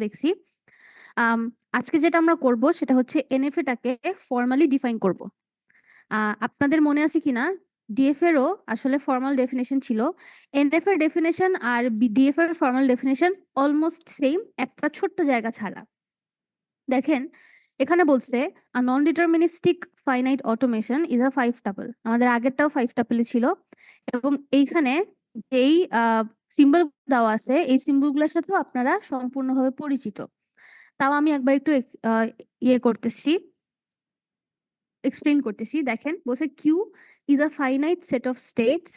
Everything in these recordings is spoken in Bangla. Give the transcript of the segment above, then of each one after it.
দেখছি। আম আজকে যেটা আমরা করব সেটা হচ্ছে এনএফএ টাকে ফর্মালি ডিফাইন করব। আপনাদের মনে আছে কিনা ডিএফ এরও আসলে ফর্মাল ডেফিনিশন ছিল। এনএফ এর ডেফিনিশন আর ডিএফ এর ফর্মাল ডেফিনিশন অলমোস্ট সেম, একটা ছোট্ট জায়গা ছাড়া। দেখেন এখানে বলছে a non deterministic finite automation is a 5 tuple. আমাদের আগেরটাও 5 টাপলে ছিল এবং এইখানে যেই সিম্বল দেওয়া আছে এই সিম্বলগুলোর সাথেও আপনারা সম্পূর্ণভাবে পরিচিত। তাও আমি একবার একটু ইয়ে করতেছি, এক্সপ্লেইন করতেছি। দেখেন বলছে Q is a finite set of states.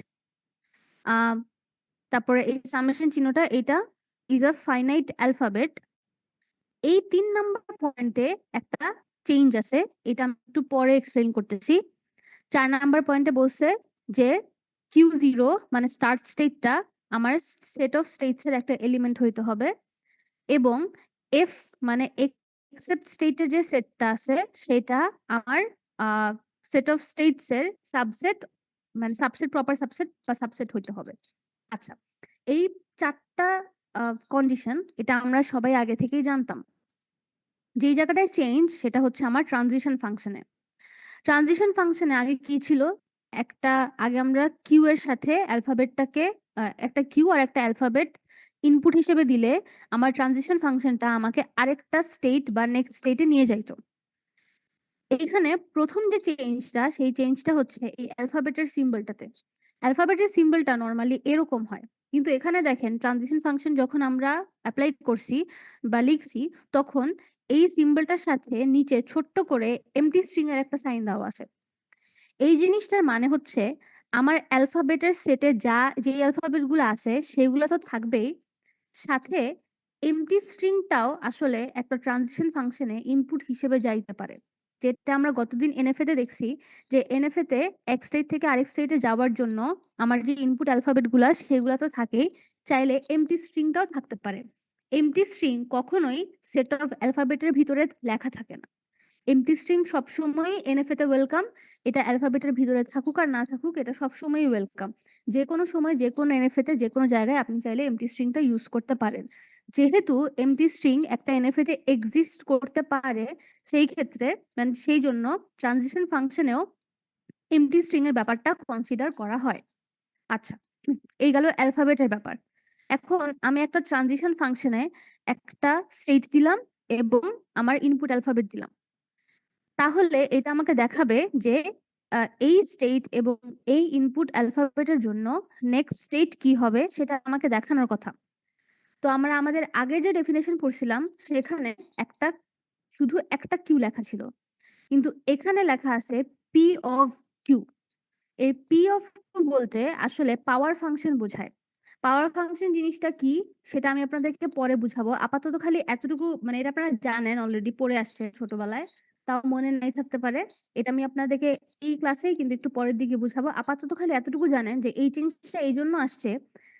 তারপরে এই সামেশন চিহ্নটা, এটা ইজ আ ফাইনাইট অ্যালফাবেট। এই 3 নাম্বার পয়েন্টে একটা চেঞ্জ আছে, এটা আমি একটু পরে এক্সপ্লেইন করতেছি। 4 নাম্বার পয়েন্টে বলছে যে Q0 মানে স্টার্ট স্টেটটা আমার সেট অফ স্টেটস এর একটা এলিমেন্ট হইতে হবে এবং F মানে এক্সেপ্ট স্টেটের যে সেটটা আছে সেটা আমার সেট অফ স্টেটস এর সাবসেট, মানে সাবসেট, প্রপার সাবসেট বা সাবসেট হইতে হবে। আচ্ছা, এই 4টা কন্ডিশন এটা আমরা সবাই আগে থেকেই জানতাম। যেই জায়গাটায় চেঞ্জ সেটা হচ্ছে আমার ট্রানজিশন ফাংশনে। ট্রানজিশন ফাংশনে আগে কি ছিল, একটা আগে আমরা কিউ এর সাথে অ্যালফাবেটটাকে একটা কিউ আর একটা অ্যালফাবেট ইনপুট হিসেবে দিলে আমার ট্রানজিশন ফাংশনটা আমাকে আরেকটা স্টেট বা নেক্সট স্টেটে নিয়ে যাইতো। এইখানে প্রথম যে চেঞ্জটা সেই চেঞ্জটা হচ্ছে এই অ্যালফাবেটের সিম্বলটাতে। অ্যালফাবেটের সিম্বলটা নর্মালি এরকম হয়, কিন্তু এখানে দেখেন ট্রানজিশন ফাংশন যখন আমরা অ্যাপ্লাই করছি বা লিখছি তখন এই সিম্বলটার সাথে নিচে ছোট্ট করে এমটি স্ট্রিং এর একটা সাইন দেওয়া আছে। এই জিনিসটার মানে হচ্ছে আমার অ্যালফাবেটের সেটে যেই অ্যালফাবেট গুলো আছে সেগুলো তো থাকবেই, সাথে এমটি স্ট্রিংটাও আসলে একটা ট্রানজিশন ফাংশনে ইনপুট হিসেবে যাইতে পারে। যেটা আমরা গতদিন এনএফএ তে দেখছি যে এনএফএ তে এক স্টেট থেকে আরেক স্টেটে যাওয়ার জন্য আমার যে ইনপুট অ্যালফাবেট গুলা সেগুলো তো থাকেই, চাইলে এমটি স্ট্রিংটাও থাকতে পারে। এমটি স্ট্রিং কখনোই সেট অফ অ্যালফাবেটের ভিতরে লেখা থাকে না। এমটি স্ট্রিং সবসময় এনএফএ তে ওয়েলকাম। এটা অ্যালফাবেটের ভিতরে থাকুক আর না থাকুক এটা সবসময়ই ওয়েলকাম। যে কোনো সময় যে কোনো এনএফএ তে যে কোনো জায়গায় আপনি চাইলে এমটি স্ট্রিংটা ইউজ করতে পারেন। যেহেতু এমটি স্ট্রিং একটা এনএফএ তে এক্সিস্ট করতে পারে, সেই ক্ষেত্রে মানে সেই জন্য ট্রানজিশন ফাংশনেও এমটি স্ট্রিং এর ব্যাপারটা কনসিডার করা হয়। আচ্ছা, এই গেল অ্যালফাবেটের ব্যাপার। এখন আমি একটা ট্রানজিশন ফাংশনে একটা স্টেট দিলাম এবং আমার ইনপুট অ্যালফাবেট দিলাম। তাহলে এটা আমাকে দেখাবে যে এই স্টেট এবং এই ইনপুট অ্যালফাবেটের জন্য নেক্সট স্টেট কি হবে সেটা আমাকে দেখানোর কথা। তো আমরা আমাদের আগে যে ডেফিনেশন পড়ছিলাম সেখানে একটা শুধু একটা কিউ লেখা ছিল, কিন্তু এখানে লেখা আছে পি অফ কিউ। এই পি অফ কিউ বলতে আসলে পাওয়ার ফাংশন বোঝায়। পাওয়ার ফাংশন জিনিসটা কি সেটা আমি আপনাদেরকে পরে বুঝাবো। আপাতত খালি এতটুকু, মানে এটা আপনারা জানেন, অলরেডি পড়ে আসছে ছোটবেলায়, তাও মনে নাই থাকতে পারে। এটা আমি আপনাদেরকে এই ক্লাসেই কিন্তু একটু পরের দিকে বুঝাবো। আপাতত খালি এতটুকু জানেন যে এই চেঞ্জটা এই জন্য আসছে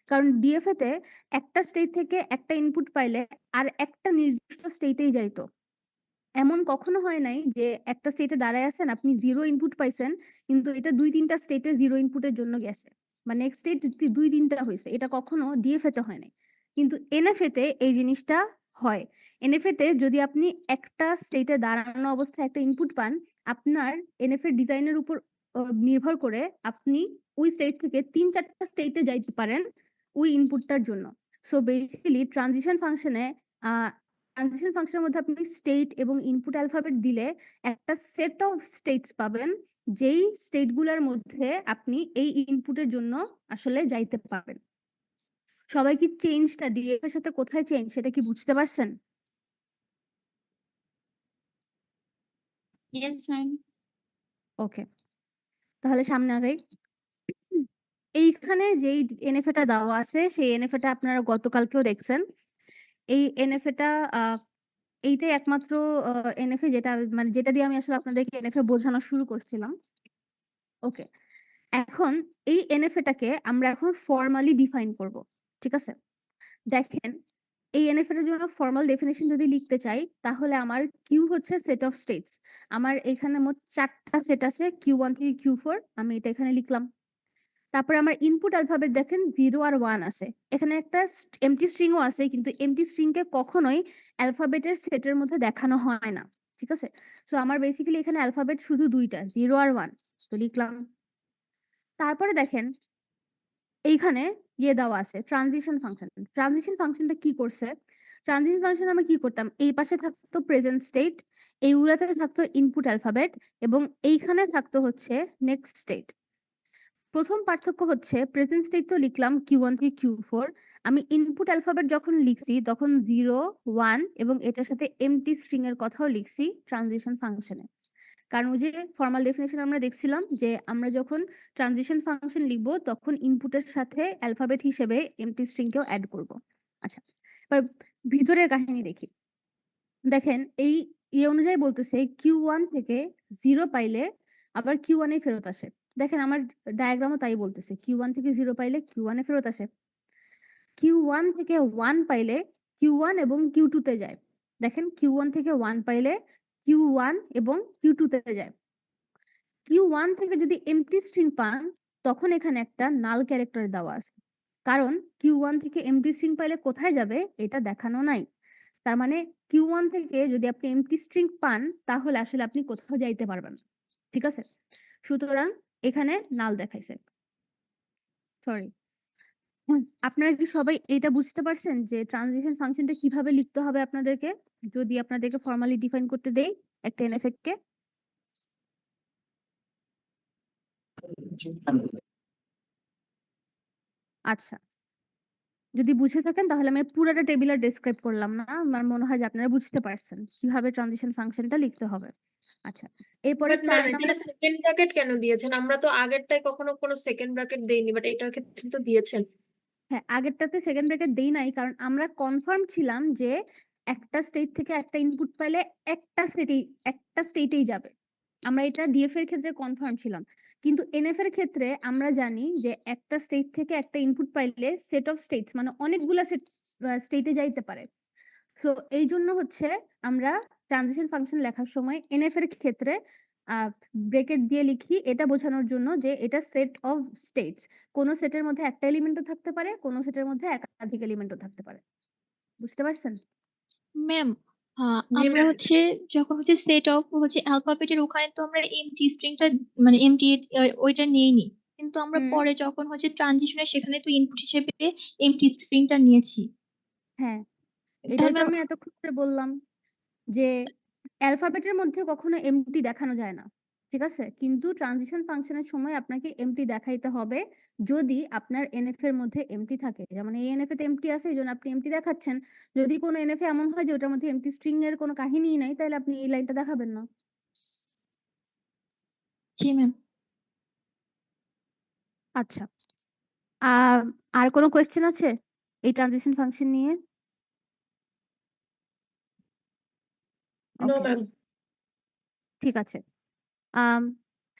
কারণ ডিএফএ তে একটা স্টেট থেকে একটা ইনপুট পাইলে আর একটা নির্দিষ্ট স্টেটেই যাইতো। এমন কখনো হয় নাই যে একটা স্টেটে দাঁড়ায় আছেন আপনি 0 ইনপুট পাইছেন কিন্তু এটা 2-3টা স্টেটে 0 ইনপুটের জন্য গেছে, মানে নেক্সট স্টেট 2-3টা হয়েছে, এটা কখনো ডিএফএ তে হয় নাই। কিন্তু এনএফএ তে এই জিনিসটা হয়। এনএফএ তে যদি আপনি একটা স্টেটে দাঁড়ানো অবস্থায় একটা ইনপুট পান, আপনার এনএফএ ডিজাইনের উপর নির্ভর করে আপনি ওই স্টেট থেকে 3-4টা স্টেটে যাইতে পারেন ওই ইনপুটটার জন্য। সো বেসিক্যালি ট্রানজিশন ফাংশনের মধ্যে আপনি স্টেট এবং ইনপুট অ্যালফাবেট দিলে একটা সেট অফ স্টেটস পাবেন, যেই স্টেটগুলোর মধ্যে আপনি এই ইনপুটের জন্য আসলে যাইতে পারবেন। সবাই কি চেঞ্জটা ডিএফ এর সাথে কোথায় চেঞ্জ সেটা কি বুঝতে পারছেন? Yes, ma'am. ওকে, তাহলে সামনে আগাই। এইখানে যেই এনএফএটা দেওয়া আছে সেই এনএফএটা আপনারা গতকালকেও দেখছেন। এই এনএফএটা এইটাই একমাত্র এনএফএ যেটা মানে যেটা দিয়ে আমি আসলে আপনাদেরকে এনএফএ বোঝানো শুরু করছিলাম। ওকে, এখন এই এনএফএটাকে আমরা এখন ফর্মালি ডিফাইন করব। ঠিক আছে, দেখেন এই এনএফএ এর জন্য ফর্মাল ডেফিনেশন যদি লিখতে চাই তাহলে আমার কিউ হচ্ছে সেট অফ স্টেটস। আমার এখানে মোট 4টা সেট আছে, Q1 থেকে Q4, আমি এটা এখানে লিখলাম। তারপরে আমার ইনপুট অ্যালফাবেট দেখেন 0 আর 1 আছে, এখানে একটা এমটি স্ট্রিংও আছে, কিন্তু এমটি স্ট্রিংকে কখনোই অ্যালফাবেটের সেটের মধ্যে দেখানো হয় না, ঠিক আছে। সো আমার বেসিক্যালি এখানে অ্যালফাবেট শুধু দুইটা, 0 আর 1, তো লিখলাম। তারপরে দেখেন এইখানে দেওয়া আছে ট্রানজিশন ফাংশন। ট্রানজিশন ফাংশনটা কি করছে? ট্রানজিশন ফাংশন আমরা কি করতাম, এই পাশে থাকতো প্রেজেন্ট স্টেট, এইগুলাতে থাকতো ইনপুট অ্যালফাবেট, এবং এইখানে থাকতো হচ্ছে নেক্সট স্টেট। প্রথম পার্থক্য হচ্ছে প্রেজেন্ট স্টেট তো লিখলাম Q1 থেকে Q4, আমি ইনপুট অ্যালফাবেট যখন লিখছি তখন 0, 1 এবং এটার সাথে এমটি স্ট্রিং এর কথাও লিখছি ট্রানজিশন ফাংশনে। কারণ ওই যে ফর্মাল ডেফিনেশন আমরা দেখছিলাম যে আমরা যখন ট্রানজিশন ফাংশন লিখব তখন ইনপুটের সাথে অ্যালফাবেট হিসেবে এমটি স্ট্রিংকেও অ্যাড করব। আচ্ছা, এবার ভিতরের কাহিনী দেখি। দেখেন এই অনুযায়ী বলতেছে Q1 থেকে 0 পাইলে আবার Q1 এ ফেরত আসে। দেখেন আমার ডায়াগ্রামও তাই বলতেছে, Q1 থেকে 0 পাইলে Q1 এ ফেরত আসে, Q1 থেকে 1 পাইলে Q1 এবং Q2 তে যায়। দেখেন Q1 থেকে 1 পাইলে Q1 এবং Q2 তে যায়। Q1 থেকে যদি এমটি স্ট্রিং পান তখন এখানে একটা নাল ক্যারেক্টার দেওয়া আছে, কারণ Q1 থেকে এমটি স্ট্রিং পাইলে কোথায় যাবে এটা দেখানো নাই। তার মানে Q1 থেকে যদি আপনি এমটি স্ট্রিং পান তাহলে আসলে আপনি কোথাও যাইতে পারবেন না, ঠিক আছে। সুতরাং এখানে নাল দেখাইছে, সরি। আপনারা কি সবাই এটা বুঝতে পারছেন যে ট্রানজিশন ফাংশনটা কিভাবে লিখতে হবে আপনাদেরকে, যদি আপনাদেরকে ফর্মালি ডিফাইন করতে দেই একটা এনএফএক্ট কে? আচ্ছা, যদি বুঝে থাকেন তাহলে আমি পুরোটা টেবিল আর ডেসক্রাইব করলাম না, আমার মনে হয় যে আপনারা বুঝতে পারছেন কিভাবে ট্রানজিশন ফাংশনটা লিখতে হবে। আচ্ছা, এরপরে বাট ম্যাম এখানে সেকেন্ড ব্র্যাকেট কেন দিয়েছেন? আমরা তো আগেরটায় কখনো কোনো সেকেন্ড ব্র্যাকেট দেইনি, বাট এটার ক্ষেত্রে তো দিয়েছেন। হ্যাঁ, আগেরটাতে সেকেন্ড ব্র্যাকেট দেই নাই, কারণ আমরা কনফার্ম ছিলাম যে একটা স্টেট থেকে একটা ইনপুট পাইলে একটা স্টেটেই যাবে। আমরা এটা ডিএফ এর ক্ষেত্রে কনফার্ম ছিলাম, কিন্তু এনএফ এর ক্ষেত্রে আমরা জানি যে একটা স্টেট থেকে একটা ইনপুট পাইলে সেট অফ স্টেটস মানে অনেকগুলা স্টেটে যাইতে পারে। তো এই জন্য হচ্ছে আমরা ট্রানজিশন ফাংশন লেখার সময় এনএফ এর ক্ষেত্রে ব্রেকেট দিয়ে লিখি, এটা বোঝানোর জন্য যে এটা সেট অফ স্টেটস, কোন সেটের মধ্যে একটা এলিমেন্টও থাকতে পারে, কোন সেটের মধ্যে একাধিক এলিমেন্টও থাকতে পারে। বুঝতে পারছেন? ম্যাম জি আমরা ম্যাম। হচ্ছে যখন হচ্ছে সেট অফ হচ্ছে অ্যালফাবেটের ওখানে তো আমরা এমটি স্ট্রিংটা মানে এমটি ওইটা নিইনি, কিন্তু আমরা হুম, পরে যখন হচ্ছে ট্রানজিশনে সেখানে তো ইনপুট হিসেবে এমটি স্ট্রিংটা নিয়েছি। হ্যাঁ, এটাই তাহলে তো ম্যাম আমি এতক্ষণ ধরে বললাম যে অ্যালফাবেটের মধ্যে কখনো এমটি দেখানো যায় না, ঠিক আছে, কিন্তু ট্রানজিশন ফাংশনের সময় আপনাকে এমটি দেখাইতে হবে যদি আপনার এনএফ এর মধ্যে এমটি থাকে। যেমন এই এনএফ এতে এমটি আছে, এই জন্য আপনি এমটি দেখাচ্ছেন। যদি কোনো এনএফ এমন হয় যে ওটার মধ্যে এমটি স্ট্রিং এর কোনো কাহিনীই নাই, তাহলে আপনি এই লাইনটা দেখাবেন না। জি ম্যাম। আচ্ছা, আর কোনো কোয়েশ্চেন আছে এই ট্রানজিশন ফাংশন নিয়ে? নো ওকে, ম্যাম। ঠিক আছে।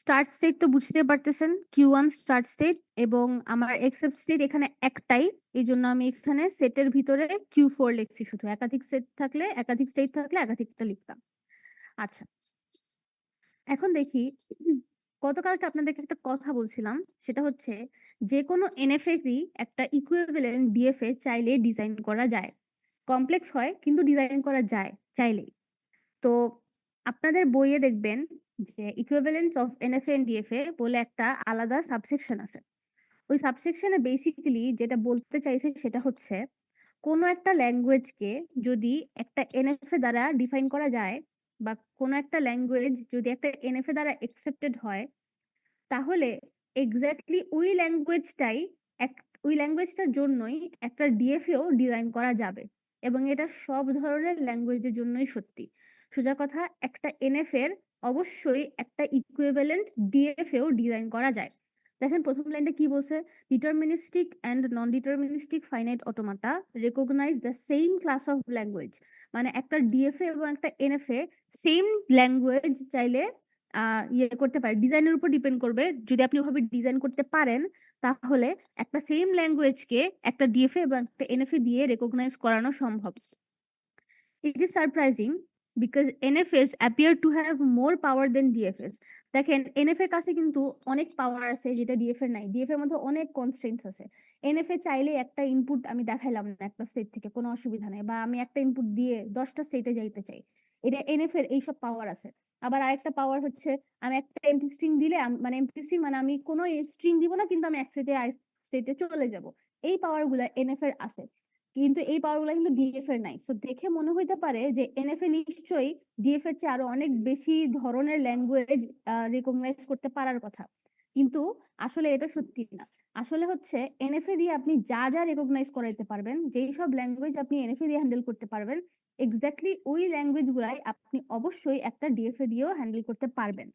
স্টার্ট স্টেট তো বুঝতে পারতেছেন, Q1 স্টার্ট স্টেট, এবং আমার এক্সেপ্ট স্টেট এখানে একটাই, এই জন্য আমি এখানে সেটের ভিতরে Q4 লিখছি, শুধু একাধিক সেট থাকলে একাধিক স্টেট থাকলে একাধিকটা লিখতাম। আচ্ছা, এখন দেখি গতকালকে আপনাদেরকে একটা কথা বলছিলাম, সেটা হচ্ছে যে কোনো এনএফএরই একটা ইকুইভ্যালেন্ট ডিএফএ চাইলে ডিজাইন করা যায়। কমপ্লেক্স হয় কিন্তু ডিজাইন করা যায় চাইলেই। তো আপনাদের বইয়ে দেখবেন যে equivalence of NFA and DFA বলে একটা আলাদা সাবসেকশন আছে। ওই সাবসেকশনে বেসিক্যালি যেটা বলতে চাইছে সেটা হচ্ছে কোনো একটা ল্যাঙ্গুয়েজকে যদি একটা এনএফএ দ্বারা ডিফাইন করা যায়, বা কোনো একটা ল্যাঙ্গুয়েজ যদি একটা এনএফএ দ্বারা একসেপ্টেড হয়, তাহলে এক্স্যাক্টলি ওই ল্যাঙ্গুয়েজটার জন্যই একটা ডিএফএও ডিজাইন করা যাবে, এবং এটা সব ধরনের ল্যাঙ্গুয়েজের জন্যই সত্যি। সোজা কথা, একটা এনএফ এর অবশ্যই একটা ইকুইভ্যালেন্ট ডিএফএও ডিজাইন করা যায়। দেখেন প্রথম লাইনটা কি বলছে, deterministic and non deterministic finite automata recognize the same class of language. মানে একটা ডিএফএ এবং একটা এনএফএ সেম ল্যাঙ্গুয়েজ চাইলে করতে পারে, ডিজাইনের উপর ডিপেন্ড করবে। যদি আপনি ওভাবে ডিজাইন করতে পারেন তাহলে একটা সেম ল্যাঙ্গুয়েজকে একটা ডিএফএ এবং একটা এনএফএ দিয়ে রেকগনাইজ করানো সম্ভব। It is surprising because NFS appear to have more power than DFS. দেখেন NF এর কাছে কিন্তু অনেক পাওয়ার আছে যেটা DF এর নাই। DF এর মধ্যে অনেক কনস্ট্রেন্টস আছে। NF এ চাইলে একটা ইনপুট আমি দেখাইলাম না একটা স্টেট থেকে, কোনো অসুবিধা নাই, বা আমি একটা ইনপুট দিয়ে 10টা স্টেটে যাইতে চাই, এটা NF এর এইসব পাওয়ার আছে। আবার আরেকটা পাওয়ার হচ্ছে আমি একটা এমটি স্ট্রিং দিলে মানে এমটি স্ট্রিং মানে আমি কোনো স্ট্রিং দিব না, কিন্তু আমি এক স্টেটে স্টেটে চলে যাব, এই পাওয়ার গুলা NF এর আছে। কিন্তু এই পাওয়ার গুলা কিন্তু DF এর নাই। সো দেখে মনে হইতে পারে যে NF এ নিশ্চয়ই DF এর চেয়ে আরো অনেক বেশি ধরনের ল্যাঙ্গুয়েজ রিকগনাইজ করতে পারার কথা, কিন্তু আসলে এটা সত্যি না। আসলে হচ্ছে NF এ দিয়ে আপনি যা যা রিকগনাইজ করাইতে পারবেন, যেই সব ল্যাঙ্গুয়েজ আপনি NF এ দিয়ে হ্যান্ডেল করতে পারবেন, এক্স্যাক্টলি ওই ল্যাঙ্গুয়েজ গুলাই আপনি অবশ্যই একটা DF এ দিয়েও হ্যান্ডেল করতে পারবেন।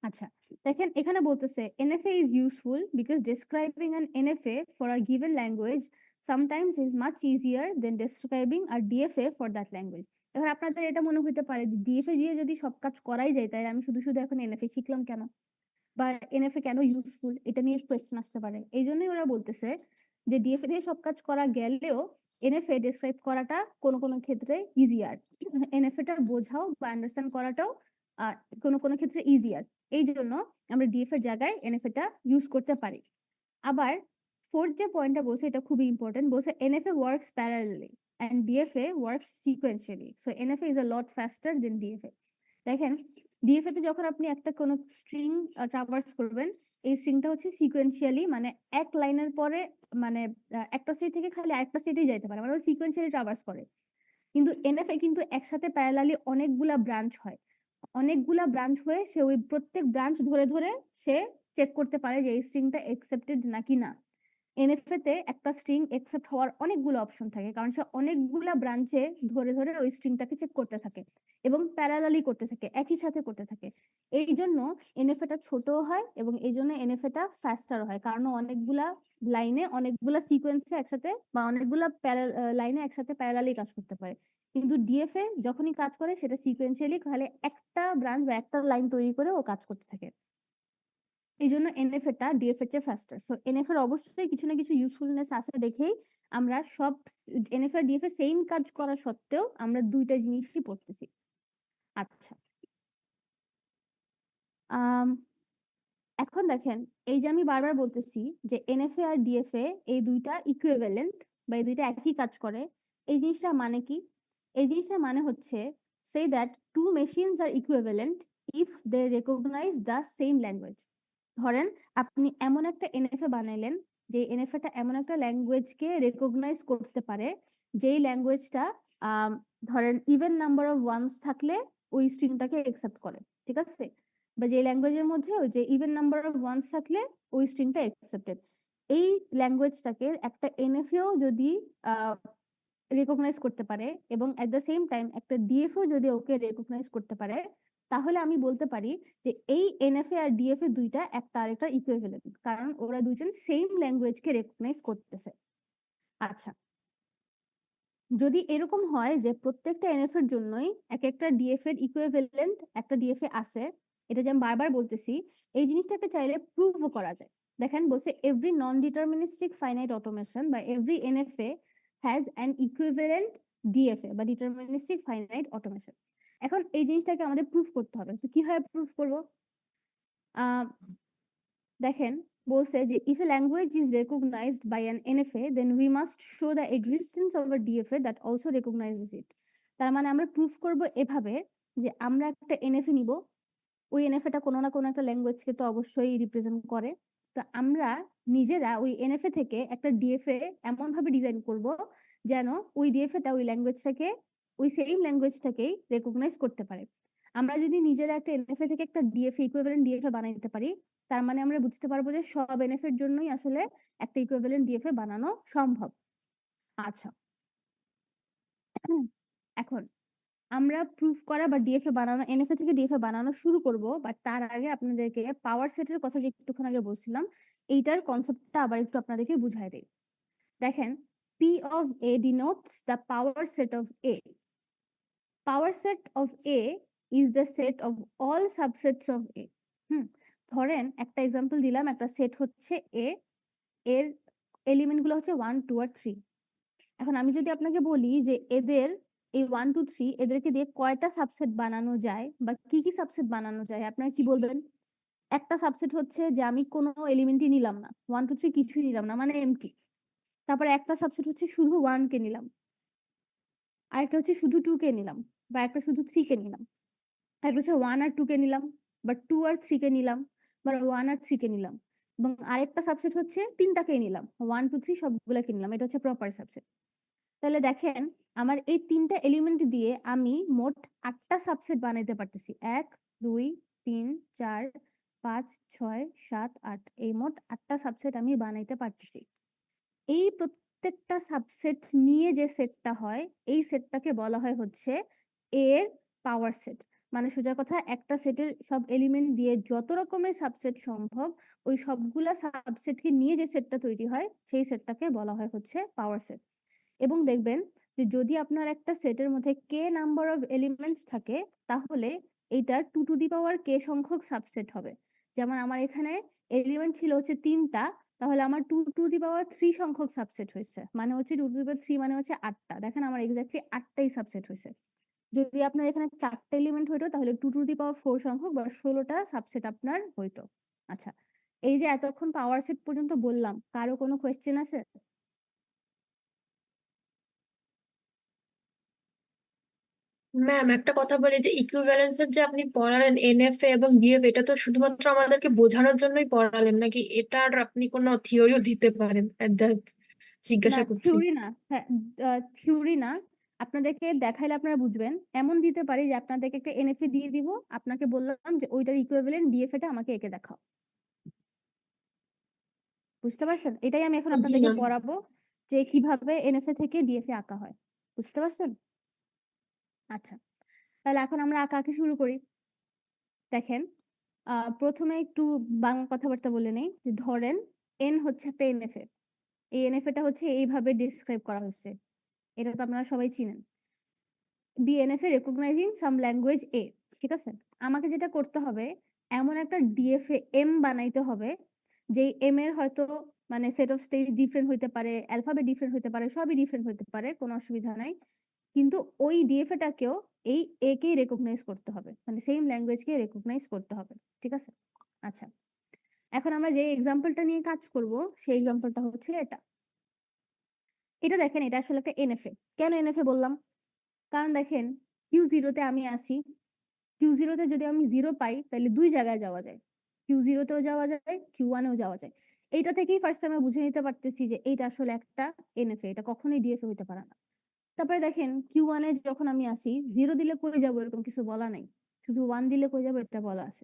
আচ্ছা, দেখেন এখানে বলতেছে NFA is useful because describing an NFA for a given language sometimes is much easier than describing a DFA for that language. এবার আপনাদের এটা মনে হতে পারে যে DFA দিয়ে যদি সব কাজ করাই যায়, তাই আমি শুধু শুধু এখন NFA শিখলাম কেন, বা NFA কেন ইউজফুল, এটা নিয়ে কোয়েশ্চেন আসতে পারে। এই জন্যই ওরা বলতেছে যে DFA দিয়ে সব কাজ করা গেলেও NFA ডেসক্রাইব করাটা কোনো কোনো ক্ষেত্রে ইজিয়ার, NFA টা বোঝাও বা আন্ডারস্ট্যান্ড করাটাও কোনো কোনো ক্ষেত্রে ইজিয়ার। এই জন্য আমরা DF এর জায়গায় NFA টা ইউজ করতে পারি। আবার ফোর্থ যে পয়েন্টটা বলছে এটা খুবই ইম্পর্টেন্ট, বলছে NFA works parallelly and DFA works sequentially. So NFA is a lot faster than DFA. দেখেন DFA তে যখন আপনি একটা কোনো স্ট্রিং ট্রাভার্স করবেন, এই স্ট্রিংটা হচ্ছে সিকোয়েন্সিয়ালি, মানে এক লাইনের পরে মানে একটা সেট থেকে খালি আরেকটা সেটেই যাইতে পারে, মানে সিকোয়েন্সিয়ালি ট্রাভার্স করে। কিন্তু NFA কিন্তু একসাথে প্যারালালি অনেকগুলা ব্রাঞ্চ হয়, অনেকগুলা ব্রাঞ্চ হয়ে সে ওই প্রত্যেক ব্রাঞ্চ ধরে ধরে সে চেক করতে পারে যে এই স্ট্রিংটা অ্যাকসেপ্টেড নাকি না। NFA তে একটা স্ট্রিং অ্যাকসেপ্ট হওয়ার অনেকগুলো অপশন থাকে, কারণ সে অনেকগুলা ব্রাঞ্চে ধরে ধরে ওই স্ট্রিংটাকে চেক করতে থাকে এবং প্যারালালি করতে থাকে, একই সাথে করতে থাকে। এই জন্য NFA টা ছোট হয় এবং এই জন্য NFA টা ফাস্টার হয়, কারণ অনেকগুলা লাইনে অনেকগুলা সিকোয়েন্সে একসাথে বা অনেকগুলা লাইনে একসাথে প্যারালালি কাজ করতে পারে। কিন্তু DFA যখনই কাজ করে সেটা সিকোয়েন্সিয়ালি খালি একটা ব্রাঞ্চ বা একটা লাইন তৈরি করে ও কাজ করতে থাকে। এই জন্য NFA টা DFA এর চেয়ে ফাস্টার। সো NFA এর অবশ্যই কিছু না কিছু ইউজফুলনেস আছে দেখেই আমরা সব NFA আর DFA সেম কাজ করা সত্ত্বেও আমরা দুইটা জিনিসই পড়তেছি। আচ্ছা, এখন দেখেন এই যে আমি বারবার বলতেছি যে NFA আর DFA এই দুইটা ইকুইভ্যালেন্ট বা এই দুইটা একই কাজ করে, এই জিনিসটা মানে কি? এই জিনিসটা মানে হচ্ছে say that two machines are equivalent if they recognize the same language. ধরেন আপনি এমন একটা NFA বানাইলেন যে NFA টা এমন একটা ল্যাঙ্গুয়েজকে রেকগনাইজ করতে পারে, যেই ল্যাঙ্গুয়েজটা ধরেন ইভেন নাম্বার অফ ওয়ান্স থাকলে ওই স্ট্রিংটাকে অ্যাকসেপ্ট করে, ঠিক আছে? বা যে ল্যাঙ্গুয়েজের মধ্যে ওই যে ইভেন নাম্বার অফ ওয়ান্স থাকলে ওই স্ট্রিংটা অ্যাকসেপ্টেড, এই ল্যাঙ্গুয়েজটাকে একটা NFA যদি রেকগনাইজ করতে পারে এবং এট দ্য সেম টাইম একটা DFA যদি ওকে রেকগনাইজ করতে পারে, তাহলে আমি বলতে পারি যে এই NFA আর DFA দুইটা একটা আরেকটা ইকুইভ্যালেন্ট, কারণ ওরা দুজন সেম ল্যাঙ্গুয়েজকে রেকগনাইজ করতেছে। আচ্ছা, যদি এরকম হয় যে প্রত্যেকটা NFA এর জন্যই এক একটা DFA এর ইকুইভ্যালেন্ট একটা DFA আছে, এটা যে আমি বারবার বলতেছি, এই জিনিসটাকে চাইলে প্রুভও করা যায়। দেখেন বলছে এভরি নন ডিটারমিনিস্টিক ফাইনাইট অটোমেশন বা every NFA has an equivalent DFA বা ডিটারমিনিস্টিক ফাইনাইট অটোমেশন। এখন এই জিনিসটাকে আমাদের প্রুফ করতে হবে, তো কিভাবে প্রুফ করব? দেখেন বলছে যে if a language is recognized by an NFA then we must show the existence of a DFA that also recognizes it. তার মানে আমরা প্রুফ করব এভাবে যে আমরা একটা NFA নিব, ওই NFA টা কোনো না কোনো একটা ল্যাঙ্গুয়েজকে তো অবশ্যই রিপ্রেজেন্ট করে, তো আমরা নিজেরা ওই NFA থেকে একটা DFA এমন ভাবে ডিজাইন করব যেন ওই DFA টা ওই ল্যাঙ্গুয়েজটাকে ওই সেম ল্যাঙ্গুয়েজটাকেই রেকগনাইজ করতে পারে। আমরা যদি নিজেরা একটা NFA থেকে একটা DFA ইকুইভ্যালেন্ট DFA বানাইতে পারি, তার মানে আমরা বুঝতে পারবো যে সব NFA এর জন্যই আসলে একটা ইকুইভ্যালেন্ট DFA বানানো সম্ভব। আচ্ছা, এখন আমরা প্রুফ করা বা DFA বানানো NFA থেকে DFA বানানো শুরু করব, বাট তার আগে আপনাদেরকে পাওয়ার সেটের কথা যে একটুক্ষণ আগে বলছিলাম এইটার কনসেপ্টটা আবার একটু আপনাদেরকে বুঝাই দেই। দেখেন P of A denotes the power set of A. Power set of A is the set of all subsets of A. ধরেন একটা এক্সাম্পল দিলাম, একটা সেট হচ্ছে A, এর এলিমেন্ট গুলো হচ্ছে 1 2 আর 3। এখন আমি যদি আপনাকে বলি যে এদের এই 1 2 3 এদেরকে দিয়ে কয়টা সাবসেট বানানো যায় বা কি কি সাবসেট বানানো যায় আপনারা কি বলবেন? একটা সাবসেট হচ্ছে যে আমি কোনো এলিমেন্টই নিলাম না, 1 2 3 কিছুই নিলাম না, মানে এমটি। তারপরে একটা সাবসেট হচ্ছে শুধু 1 কে নিলাম, আরেকটা হচ্ছে শুধু 2 কে নিলাম, বা একটা শুধু 3 কে নিলাম, আরেকটা হচ্ছে 1 আর 2 কে নিলাম, বা 2 আর 3 কে নিলাম, বা 1 আর 3 কে নিলাম, এবং আরেকটা সাবসেট হচ্ছে তিনটাকেই নিলাম, 1 2 3 সবগুলোকে নিলাম। এটা হচ্ছে প্রপার সাবসেট। তাহলে দেখেন আমার এই তিনটা এলিমেন্ট দিয়ে আমি মোট 8টা সাবসেট বানাইতে পারতেছি। 1 2 3 4 5 6 7 8, এই মোট 8টা সাবসেট আমি বানাইতে পারতেছি। এই প্রত্যেকটা সাবসেট নিয়ে যে সেটটা হয়, এই সেটটাকে বলা হয় হচ্ছে এর পাওয়ার সেট। মানে সোজা কথা, একটা সেটের সব এলিমেন্ট দিয়ে যত রকমের সাবসেট সম্ভব, ওই সবগুলা সাবসেটকে নিয়ে যে সেটটা তৈরি হয়, সেই সেটটাকে বলা হয় হচ্ছে পাওয়ার সেট। এবং দেখবেন যে যদি আপনার একটা সেটের মধ্যে কে নাম্বার অফ এলিমেন্টস থাকে, তাহলে এইটার 2 টু দি পাওয়ার কে সংখ্যক সাবসেট হবে। যেমন আমার এখানে এলিমেন্ট ছিল হচ্ছে 3টা, তাহলে আমার 2 টু দি পাওয়ার 3 সংখ্যক সাবসেট হয়েছে, মানে হচ্ছে 2 টু দি পাওয়ার 3 মানে হচ্ছে 8টা। দেখেন আমার এক্স্যাক্টলি 8টাই সাবসেট হয়েছে। যদি আপনার এখানে 4টা এলিমেন্ট হইতো, তাহলে 2 টু দি পাওয়ার 4 সংখ্যক বা 16টা সাবসেট আপনার হইতো। আচ্ছা, এই যে এতক্ষণ পাওয়ার সেট পর্যন্ত বললাম, কারো কোনো কোয়েশ্চেন আছে? ম্যাম একটা কথা বলি, যে ইকুইভ্যালেন্সের যে আপনি পড়ালেন এনএফএ এবং ডিএফ, এটা তো শুধুমাত্র আমাদেরকে বোঝানোর জন্যই পড়ালেন, নাকি এটার আপনি কোনো থিওরিও দিতে পারেন? না, জিজ্ঞাসা করছি। থিওরি না। হ্যাঁ, থিওরি না, আপনাদেরকে দেখাইলে আপনারা বুঝবেন। এমন দিতে পারি যে আপনাদেরকে একটা এনএফএ দিয়ে দিব, আপনাকে বললাম যে ওইটার ইকুইভ্যালেন্ট ডিএফএ টা আমাকে এঁকে দেখাও। বুঝতে পারছেন? এটাই আমি এখন জি আপনাদেরকে ম্যাম। পড়াবো, যে কিভাবে এনএফএ থেকে ডিএফএ আঁকা হয়। বুঝতে পারছেন? আচ্ছা, তাহলে এখন আমরা আঁকা আঁকি শুরু করি। দেখেন, প্রথমে একটু বাংলা কথাবার্তা বলে নেই। যে ধরেন এন হচ্ছে একটা এনএফএ, এই এনএফএ টা হচ্ছে এইভাবে ডিসক্রাইব করা হচ্ছে। এটা তো আপনারা সবাই চিনেন, ডিএনএফ এ রেকগনাইজিং সাম ল্যাঙ্গুয়েজ এ। ঠিক আছে, আমাকে যেটা করতে হবে, এমন একটা ডিএফএ এম বানাইতে হবে, যেই এম এর হয়তো মানে সেট অফ স্টেট ডিফারেন্ট হইতে পারে, অ্যালফাবেট ডিফারেন্ট হইতে পারে, সবই ডিফারেন্ট হইতে পারে, কোনো অসুবিধা নাই। কিন্তু ওই ডিএফএ টাকেও এই এ কে রেকগনাইজ করতে হবে, মানে সেম ল্যাঙ্গুয়েজকে রেকগনাইজ করতে হবে। ঠিক আছে, আচ্ছা, এখন আমরা যে এক্সাম্পলটা নিয়ে কাজ করব, সেই এক্সাম্পলটা হচ্ছে এটা। এটা দেখেন, এটা আসলে একটা এনএফএ। কেন এনএফএ বললাম? কারণ দেখেন, Q0-তে আমি আসি, Q0-তে যদি আমি 0 পাই, তাহলে 2 জায়গায় যাওয়া যায়। Q0-তেও যাওয়া যায়, Q1-এও যাওয়া যায়। এইটা থেকেই ফার্স্ট আমরা বুঝে নিতে পারতেছি যে এইটা আসলে একটা এনএফএ, এটা কখনোই ডিএফএ হইতে পারে না। তারপরে দেখেন, Q1-এ যখন আমি আসি, 0 দিলে কই যাবো এরকম কিছু বলা নাই, শুধু 1 দিলে কই যাবো এটা বলা আছে।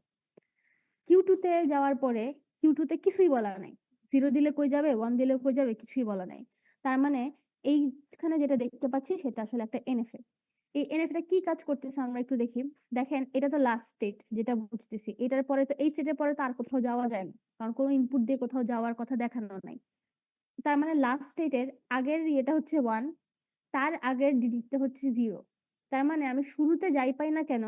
Q2-তে যাওয়ার পরে, Q2-তে কিছুই বলা নাই, 0 দিলে কই যাবে, 1 দিলে কই যাবে, কিছুই বলা নাই। তার মানে এইখানে যেটা দেখতে পাচ্ছি সেটা আসলে একটা এনএফএ। এই এনএফটা কি কাজ করতেছে আমরা একটু দেখি। দেখেন, এটা তো লাস্ট স্টেট যেটা বুঝতেছি, এটার পরে তো, এই স্টেটের পরে তো আর কোথাও যাওয়া যায় না, কারণ কোনো ইনপুট দিয়ে কোথাও যাওয়ার কথা দেখানো নাই। তার মানে লাস্ট স্টেটের আগের এটা হচ্ছে 1, তার আগের ডিজিটটা হচ্ছে 0। তার মানে আমি শুরুতে যাই পাই না কেন,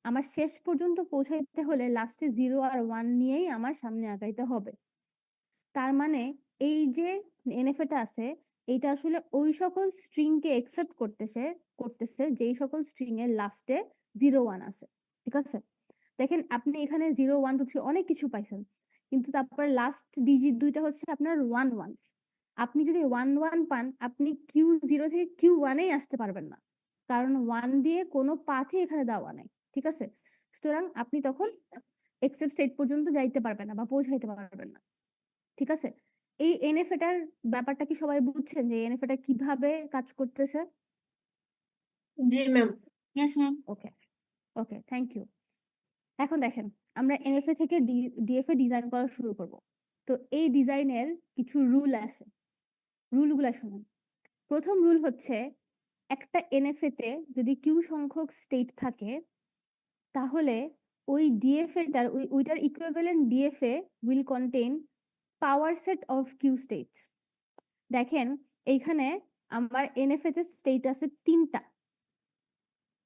আমার শেষ পর্যন্ত পৌঁছাইতে হলে লাস্টে 0 আর 1 নিয়েই আমার সামনে আগাইতে হবে। তার মানে এই যে এনএফএটা আছে, এইটা আসলে ওই সকল স্ট্রিং কে একসেপ্ট করতেছে যেই সকল স্ট্রিং এর লাস্টে 0 1 আছে। ঠিক আছে, দেখেন আপনি এখানে 0 1 2 3 অনেক কিছু পাইছেন, কিন্তু তারপরে লাস্ট ডিজিট দুইটা হচ্ছে আপনার 1 1। আপনি যদি 1 1 পান, আপনি Q0 থেকে Q1-এই আসতে পারবেন না, কারণ 1 দিয়ে কোনো পাথই এখানে দেওয়া নাই। ঠিক আছে, সুতরাং আপনি তখন এক্সেপ্ট স্টেট পর্যন্ত যাইতে পারবেন না বা পৌঁছাইতে পারবেন না। ঠিক আছে, এই এনএফএটার ব্যাপারটা কি সবাই বুঝছেন, যে এনএফএটা কিভাবে কাজ করতেছে? জি ma'am. Yes ma'am. Okay, okay, thank you. এখন দেখেন, আমরা এনএফএ থেকে ডিএফএ ডিজাইন করা শুরু করব। তো এই ডিজাইনের কিছু রুল আছে, রুলগুলা শুনুন। প্রথম রুল হচ্ছে, একটা এনএফএ তে যদি কিউ সংখ্যক স্টেট থাকে, তাহলে ওই ডিএফএটার ওইটার equivalent DFA will contain power set of Q states. দেখেন, এইখানে আমার এনএফএ তে স্টেট আছে 3টা।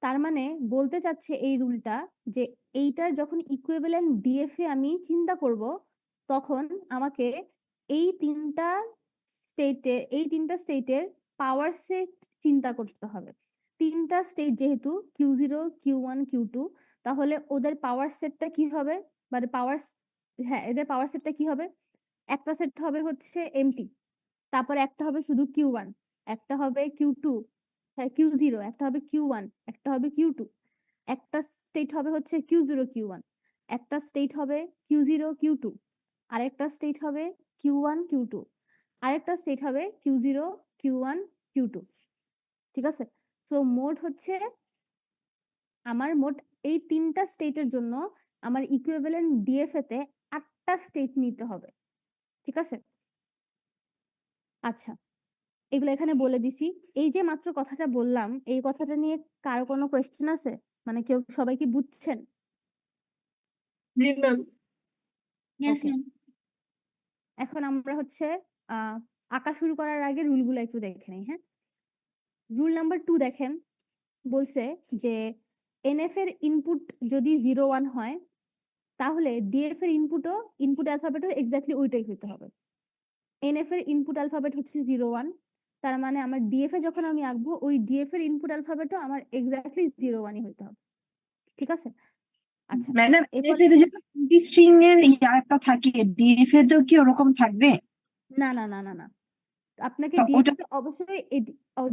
তার মানে বলতে চাচ্ছে এই রুলটা, যে এইটার যখন ইকুইভ্যালেন্ট ডিএফএ আমি চিন্তা করব, তখন আমাকে এই তিনটা স্টেটের পাওয়ার সেট চিন্তা করতে হবে। তিনটা স্টেট যেহেতু Q0 Q1 Q2, তাহলে ওদের পাওয়ার সেটটা কি হবে, মানে হ্যাঁ এদের পাওয়ার সেটটা কি হবে? একটা সেট হবে হচ্ছে এমটি, তারপর একটা হবে শুধু Q1, একটা হবে Q2, হ্যাঁ Q0, একটা হবে Q1, একটা হবে Q2, একটা স্টেট হবে হচ্ছে Q0 Q1, একটা স্টেট হবে Q0 Q2, আরেকটা স্টেট হবে Q1 Q2, আরেকটা স্টেট হবে Q0 Q1 Q2। ঠিক আছে, তো মোট হচ্ছে আমার মোট এই তিনটা স্টেটের জন্য আমার ইকুইভ্যালেন্ট ডিএফএ তে 8টা স্টেট নিতে হবে। ঠিক আছে, আচ্ছা এগুলো এখানে বলে দিছি। এই যে মাত্র কথাটা বললাম, এই কথাটা নিয়ে কারো কোনো কোয়েশ্চেন আছে? মানে কেউ, সবাই কি বুঝছেন? জি ম্যাম। Yes okay, ma'am. এখন আমরা হচ্ছে আঁকা শুরু করার আগে রুলগুলো একটু দেখে নিই। হ্যাঁ, রুল নাম্বার 2 দেখেন, বলছে যে এনএফ এর ইনপুট যদি 0 1 হয়, তাহলে ডিএফ এর ইনপুট অ্যালফাবেটও এক্স্যাক্টলি ওইটাই হতে হবে। এনএফ এর ইনপুট অ্যালফাবেট হচ্ছে 0 1, তার মানে আমার ডিএফ এ যখন আমি আঁকবো, ওই ডিএফ এর ইনপুট অ্যালফাবেটও আমার এক্স্যাক্টলি 0 1ই হতে হবে। ঠিক আছে, আচ্ছা ম্যাডাম এরপর এনএফ এ যে স্ট্রিং এর ইয়াটা থাকে ডিএফ এ তো কি ওরকম থাকবে? না না না না না, আপনাকে তো ডিএফ ওটা তে অবশ্যই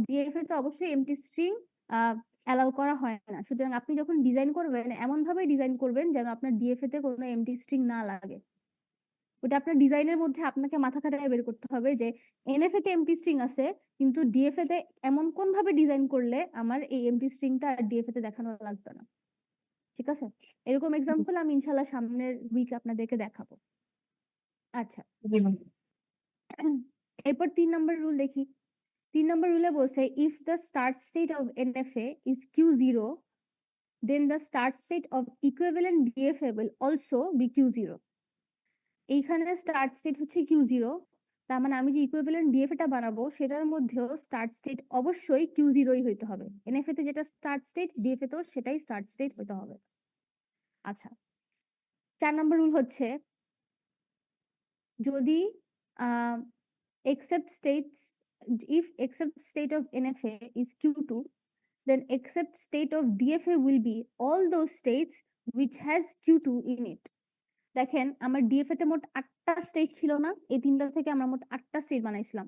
ডিএফ এ তো অবশ্যই এমটি স্ট্রিং অ্যালাউ করা হয় না। সুতরাং আপনি যখন ডিজাইন করবেন, এমন ভাবে ডিজাইন করবেন যেন আপনার ডিএফ তে কোনো এমটি স্ট্রিং না লাগে। ওটা আপনার ডিজাইনের মধ্যে আপনাকে মাথা খাটায় বের করতে হবে যে এনএফ তে এমটি স্ট্রিং আছে, কিন্তু ডিএফ তে এমন কোন ভাবে ডিজাইন করলে আমার এই এমটি স্ট্রিংটা আর ডিএফ তে দেখানো লাগবে না। ঠিক আছে, এরকম এক্সাম্পল আমি ইনশাল্লাহ সামনের উইক আপনাদেরকে দেখাবো। আচ্ছা, জি ম্যাম। এরপর 3 নম্বর রুল দেখি। 3 নম্বর রুলে বলছে if the start state of NFA is Q0, then the start state of equivalent DFA will also be Q0. এইখানে স্টার্ট স্টেট হচ্ছে Q0, তার মানে আমি যে ইকুইভ্যালেন্ট ডিএফএ টা বানাবো সেটার মধ্যেও স্টার্ট স্টেট অবশ্যই Q0ই হইতে হবে। এনএফএ তে যেটা স্টার্ট স্টেট, ডিএফএ তেও সেটাই স্টার্ট স্টেট হইতে হবে। আচ্ছা, 4 নম্বর রুল হচ্ছে যদি except states if except state of NFA is Q2, then except state of DFA will be all those states which has Q2 in it. দেখেন আমার ডিএফএ তে মোট 8টা স্টেট ছিল না, এই তিনটা থেকে আমরা মোট 8টা স্টেট বানাইছিলাম।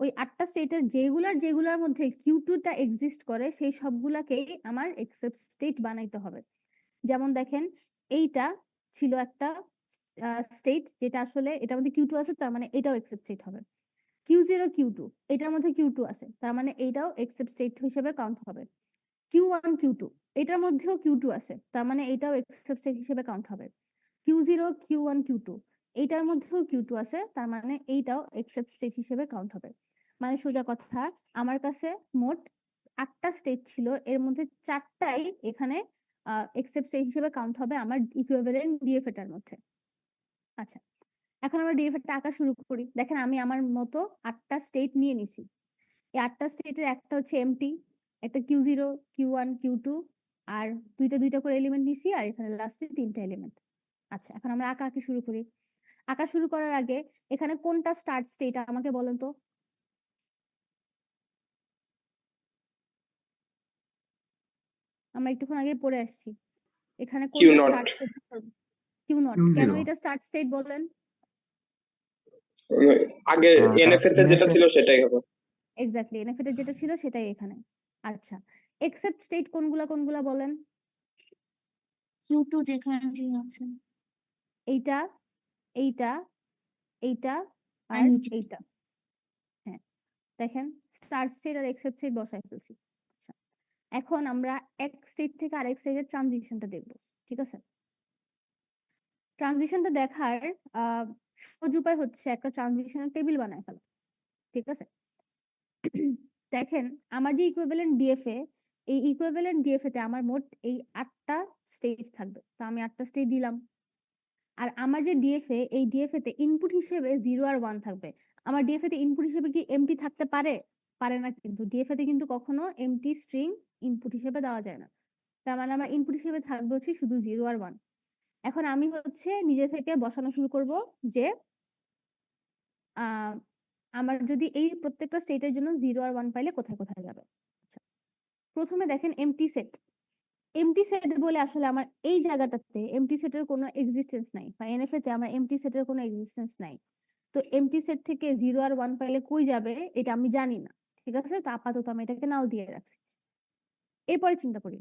ওই 8টা স্টেটের যেগুলার মধ্যে Q2 টা এক্সিস্ট করে সেই সবগুলাকেই আমার এক্সেপ্ট স্টেট বানাইতে হবে। যেমন দেখেন এইটা ছিল একটা স্টেট যেটা আসলে এটার মধ্যে Q2 আছে, তার মানে এটাও এক্সেপ্ট স্টেট হবে। Q0 Q2 এটার মধ্যে Q2 আছে, তার মানে এইটাও এক্সেপ্ট স্টেট হিসেবে কাউন্ট হবে। Q1 Q2 এটার মধ্যেও Q2 আছে, তার মানে এটাও এক্সেপ্ট স্টেট হিসেবে কাউন্ট হবে। Q0 Q1 Q2 এইটার মধ্যেও Q2 আছে, তার মানে এইটাও এক্সেপ্ট স্টেট হিসেবে কাউন্ট হবে। মানে সোজা কথা, আমার কাছে মোট 8টা স্টেট ছিল, এর মধ্যে 4টাই এখানে এক্সেপ্ট স্টেট হিসেবে কাউন্ট হবে আমার ইকুইভ্যালেন্ট ডিএফএ টার মধ্যে। আচ্ছা, এখন আমরা ডিএফএ টা আঁকা শুরু করি। দেখেন আমি আমার মতো 8টা স্টেট নিয়ে নিছি। এই 8টা স্টেটের একটা হচ্ছে এমটি, একটা Q0 Q1 Q2, আর দুইটা করে এলিমেন্ট নিছি, আর এখানে লাস্টে 3টা এলিমেন্ট। আচ্ছা, এখন আমরা আঁকা শুরু করি। আঁকা শুরু করার আগে এখানে কোনটা স্টার্ট স্টেট আমাকে বলেন তো? আমরা একটুক্ষণ আগে পড়ে আসছি, এখানে কোনটা Q0 স্টার্ট স্টেট? Q0। কেন এটা স্টার্ট স্টেট বলেন? আগে এনএফএ তে যেটা ছিল সেটাই হবে। এক্স্যাক্টলি, এনএফএ তে যেটা ছিল সেটাই এখানে। আচ্ছা, এক্সেপ্ট স্টেট কোনগুলা বলেন? Q2 যেখানে ছিল আছে এইটা, এইটা, এইটা, আর আর নিচে। এইটা। হ্যাঁ, দেখেন স্টার্ট স্টেট আর এক্সেপ্ট স্টেট বসাই ফেলছি। আচ্ছা, এখন আমরা এক স্টেট থেকে আরেক স্টেটের ট্রানজিশনটা দেখব। ঠিক আছে, ট্রানজিশনটা দেখার সহজ উপায় হচ্ছে একটা ট্রানজিশনের টেবিল বানায় ফেলা। ঠিক আছে, দেখেন আমার যে ইকুইভ্যালেন্ট ডিএফএ, এই ইকুইভ্যালেন্ট ডিএফএ তে আমার মোট এই 8টা স্টেজ থাকবে, তো আমি 8টা স্টেজ দিলাম। আর আমার যে ডিএফএ, এই ডিএফএ তে ইনপুট হিসেবে 0 আর 1 থাকবে। আমার ডিএফএ তে ইনপুট হিসেবে কি এমটি থাকতে পারে? পারে না, কিন্তু ডিএফএ তে কিন্তু কখনো এমটি স্ট্রিং ইনপুট হিসেবে দেওয়া যায় না। তার মানে আমার ইনপুট হিসেবে থাকবে হচ্ছে শুধু 0 আর 1। এখন আমি হচ্ছে নিজে থেকে বসানো শুরু করব যে আমার যদি এই প্রত্যেকটা স্টেটের জন্য 0 আর 1 পাইলে কোথায় কোথায় যাবে। আচ্ছা, প্রথমে দেখেন এমটি সেট বলে আসলে আমার এই জায়গাটাতে এমটি সেটের কোনো এক্সিস্টেন্স নাই, বা এনএফএ তে আমার এমটি সেটের কোনো এক্সিস্টেন্স নাই। তো এমটি সেট থেকে 0 আর 1 পাইলে কই যাবে এটা আমি জানি না, ঠিক আছে? তো আপাতত আমি এটাকে নাও দিয়ে রাখছি। এরপরে চিন্তা করি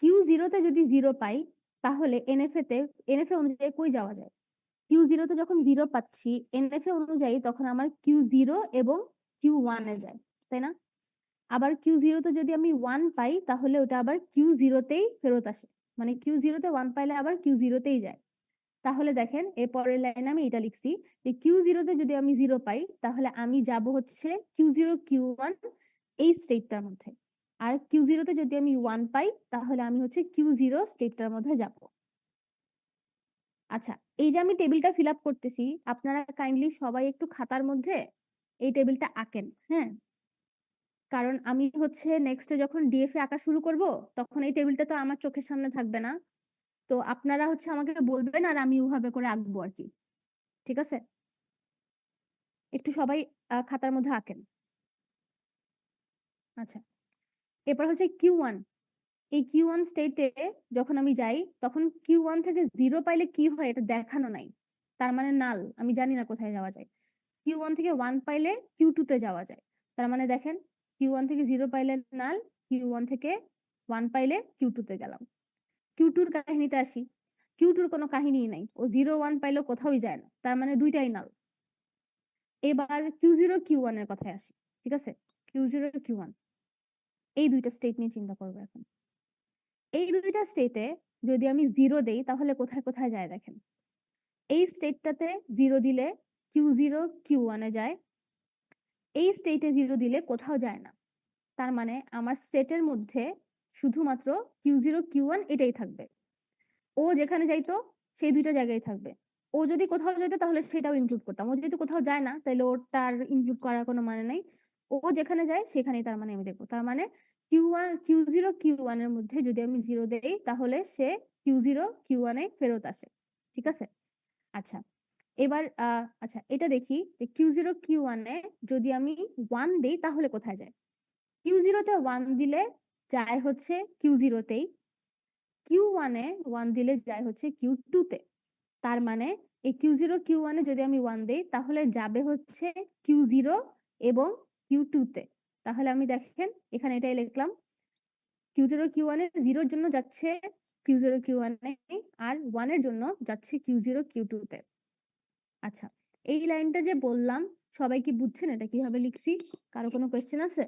Q0 তে যদি 0 পাই তাহলে এনএফএ অনুযায়ী কই যাওয়া যায়? Q0 তে যখন 0 পাচ্ছি এনএফএ অনুযায়ী তখন আমার Q0 এবং Q1 এ যায়, তাই না? আবার Q0 তে যদি আমি 1 পাই তাহলে ওটা আবার Q0 তেই ফেরত আসে, মানে Q0 তে 1 পাইলে আবার Q0 তেই যায়। তাহলে দেখেন এর পরের লাইনে আমি এটা লিখছি যে Q0 তে যদি আমি 0 পাই তাহলে আমি যাব হচ্ছে Q0 Q1 এই স্টেটটার মধ্যে, আর Q0 তে যদি আমি 1 পাই তাহলে আমি হচ্ছে Q0 স্টেটটার মধ্যে যাব। আচ্ছা, এই যে আমি টেবিলটা ফিল আপ করতেছি, আপনারা কাইন্ডলি সবাই একটু খাতার মধ্যে এই টেবিলটা আঁকেন, হ্যাঁ? কারণ আমি হচ্ছে নেক্সটে যখন ডিএফএ আঁকা শুরু করব তখন এই টেবিলটা তো আমার চোখের সামনে থাকবে না। তো আপনারা হচ্ছে আমাকে বলবেন আর আমি ওভাবে করে আঁকবো আর কি, ঠিক আছে? একটু সবাই খাতার মধ্যে আঁকেন। আচ্ছা, এরপর হচ্ছে Q1। এই Q1 স্টেটে যখন আমি যাই তখন Q1 থেকে 0 পাইলে কি হয় এটা দেখানো নাই, তার মানে নাল, আমি জানি না কোথায় যাওয়া যায়। Q1 থেকে 1 পাইলে Q2 তে যাওয়া যায়, তার মানে দেখেন Q1 থেকে 0 পাইলে নাল, Q1 থেকে 1 পাইলে Q2 তে গেলাম। Q2 র কাহিনীতে আসি, Q2 র কোনো কাহিনীই নাই, ও 0 1 পাইলেও কোথাওই যায় না, তার মানে দুইটাই নাল। এবার Q0 Q1 এর কথায় আসি, ঠিক আছে? Q0 Q1 এই দুইটা স্টেট নিয়ে চিন্তা করবো এখন। এই দুইটা স্টেটে যদি আমি 0 দেই তাহলে কোথায় কোথায় যায় দেখেন। এই স্টেটটাতে 0 দিলে Q0 Q1 এ যায়, এই স্টেটে 0 দিলে কোথাও যায় না, তার মানে আমার সেটের মধ্যে শুধুমাত্র Q0 Q1 এটাই থাকবে। ও যেখানে যাইতো সেই দুইটা জায়গায় থাকবে। ও যদি কোথাও যেত তাহলে সেটাও ইনক্লুড করতাম, ও যেহেতু কোথাও যায় না তাহলে ওটার ইনক্লুড করার কোনো মানে নাই। ও যেখানে যায় সেখানেই তার মানে আমি দেখবো, তার মানে Q0 Q1 এর মধ্যে যদি আমি 0 দেই তাহলে সে Q0 Q1 এ ফেরত আসে, ঠিক আছে? আচ্ছা, এবার আচ্ছা এটা দেখি যে Q0 Q1 এ যদি আমি 1 দেই তাহলে কোথায় যায়? Q0 তে 1 দিলে যায় হচ্ছে Q0 তেই, Q1 এ 1 দিলে যায় হচ্ছে Q2 তে, তার মানে এই Q0 Q1 এ যদি আমি 1 দেই তাহলে যাবে হচ্ছে Q0 এবং Q2 তে। তাহলে আমি দেখেন এখানে এটাই লিখলাম, Q0 Q1 এ 0 এর জন্য যাচ্ছে Q0 Q1 এ, আর 1 এর জন্য যাচ্ছে Q0 Q2 তে। আচ্ছা, এই লাইনটা যে বললাম সবাই কি বুঝছেন এটা কিভাবে লিখছি? কারো কোনো কোয়েশ্চেন আছে?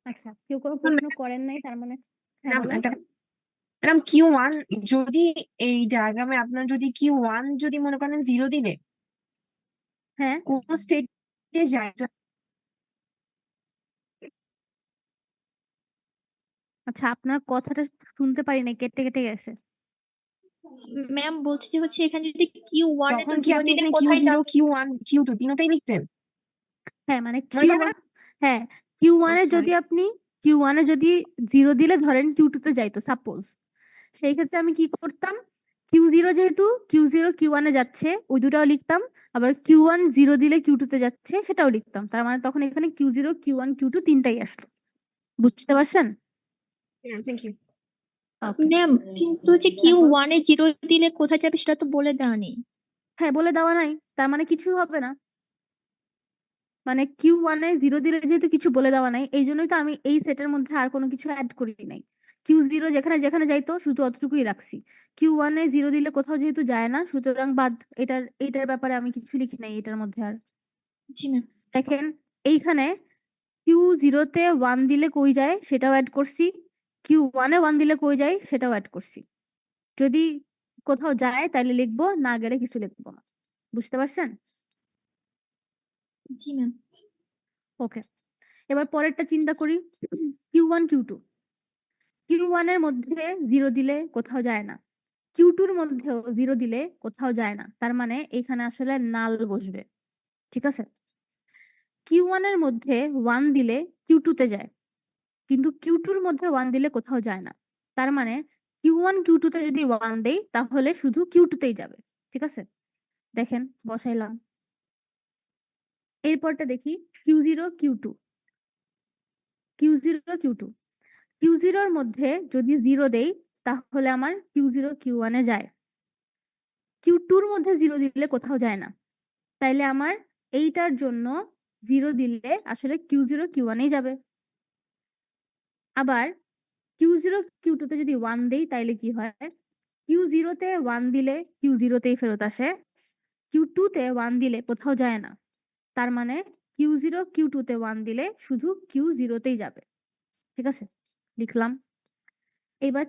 আচ্ছা, কেউ কোনো প্রশ্ন করেন নাই তার মানে? হ্যাঁ বলেন। ম্যাডাম Q1 যদি এই ডায়াগ্রামে আপনার যদি Q1 যদি মনে করেন 0 দিলে হ্যাঁ, কোন স্টেটে যায়? আচ্ছা আপনার কথাটা শুনতে পারি না, কেটে কেটে গেছে। ম্যাম বলছি যে হচ্ছে এখানে যদি Q1 এ তখন তো কি 0 আপনি দিলে এখানে কোথায় Q0 যাবে? Q1 Q2 তিনটাই লিখতেন? হ্যাঁ মানে মনে করেন Q1, হ্যাঁ Q1 এ সরি, যদি আপনি Q1 এ যদি 0 দিলে ধরেন Q2 তে যাইতো সাপোজ, সেই ক্ষেত্রে আমি কি করতাম, Q0 যেহেতু Q0 Q1 এ যাচ্ছে ওই দুটাও লিখতাম, আবার Q1 0 দিলে Q2 তে যাচ্ছে সেটাও লিখতাম, তার মানে তখন এখানে Q0 Q1 Q2 তিনটাই আসলো। বুঝতে পারছেন? Thank you. ওকে, ম্যাম কিন্তু হচ্ছে Q1 এ 0 দিলে কোথায় যাবে সেটা তো বলে দেওয়া নেই। হ্যাঁ বলে দেওয়া নাই, তার মানে কিছু হবে না, মানে Q1 এ 0 দিলে যেহেতু কিছু বলে দেওয়া নাই এই জন্যই তো আমি এই সেটের মধ্যে আর কোনো কিছু অ্যাড করি নাই। Q0 যেখানে যেখানে যাইতো শুধু অতটুকুই রাখছি। Q1 এ 0 দিলে কোথাও যেহেতু যায় না সুতরাং বাদ, এইটার ব্যাপারে আমি কিছু লিখি নাই এটার মধ্যে আর। জি ম্যাম। দেখেন এইখানে Q0 তে 1 দিলে কই যায় সেটাও অ্যাড করছি, Q1 এ 1 দিলে কই যায় সেটাও অ্যাড করছি। যদি কোথাও যায় তাহলে লিখবো, না গেলে কিছু লিখবো না। বুঝতে পারছেন? জি ম্যাম। ওকে, এবার পরেরটা চিন্তা করি Q1 Q2। Q1 এর মধ্যে 0 দিলে কোথাও যায় না, Q2 এর মধ্যেও 0 দিলে কোথাও যায় না, তার মানে এখানে আসলে নাল বসবে, ঠিক আছে? Q1 এর মধ্যে 1 দিলে Q2 তে যায়, কিন্তু Q2 এর মধ্যে 1 দিলে কোথাও যায় না। তার মানে Q1 Q2 তে যদি 1 দেই তাহলে শুধু Q2 তেই যাবে। ঠিক আছে, দেখেন বসাইলাম। এরপরটা দেখি Q0 Q2 Q0 Q2 Q0 এর মধ্যে যদি 0 দেই তাহলে আমার Q0 Q1 এ যায়, Q2 এর মধ্যে 0 দিলে কোথাও যায় না। তাইলে আমার এইটার জন্য 0 দিলে আসলে Q0 Q1 এই যাবে। আবার Q0 Q2 তে যদি 1 দেই তাইলে কি হয়, Q0 তে 1 দিলে Q0 তেই ফেরত আসে, Q2 তে 1 দিলে কোথাও যায় না। তার মানে Q0 Q2 তে 1 দিলে শুধু Q0 তেই যাবে। ঠিক আছে, লিখলাম। এবার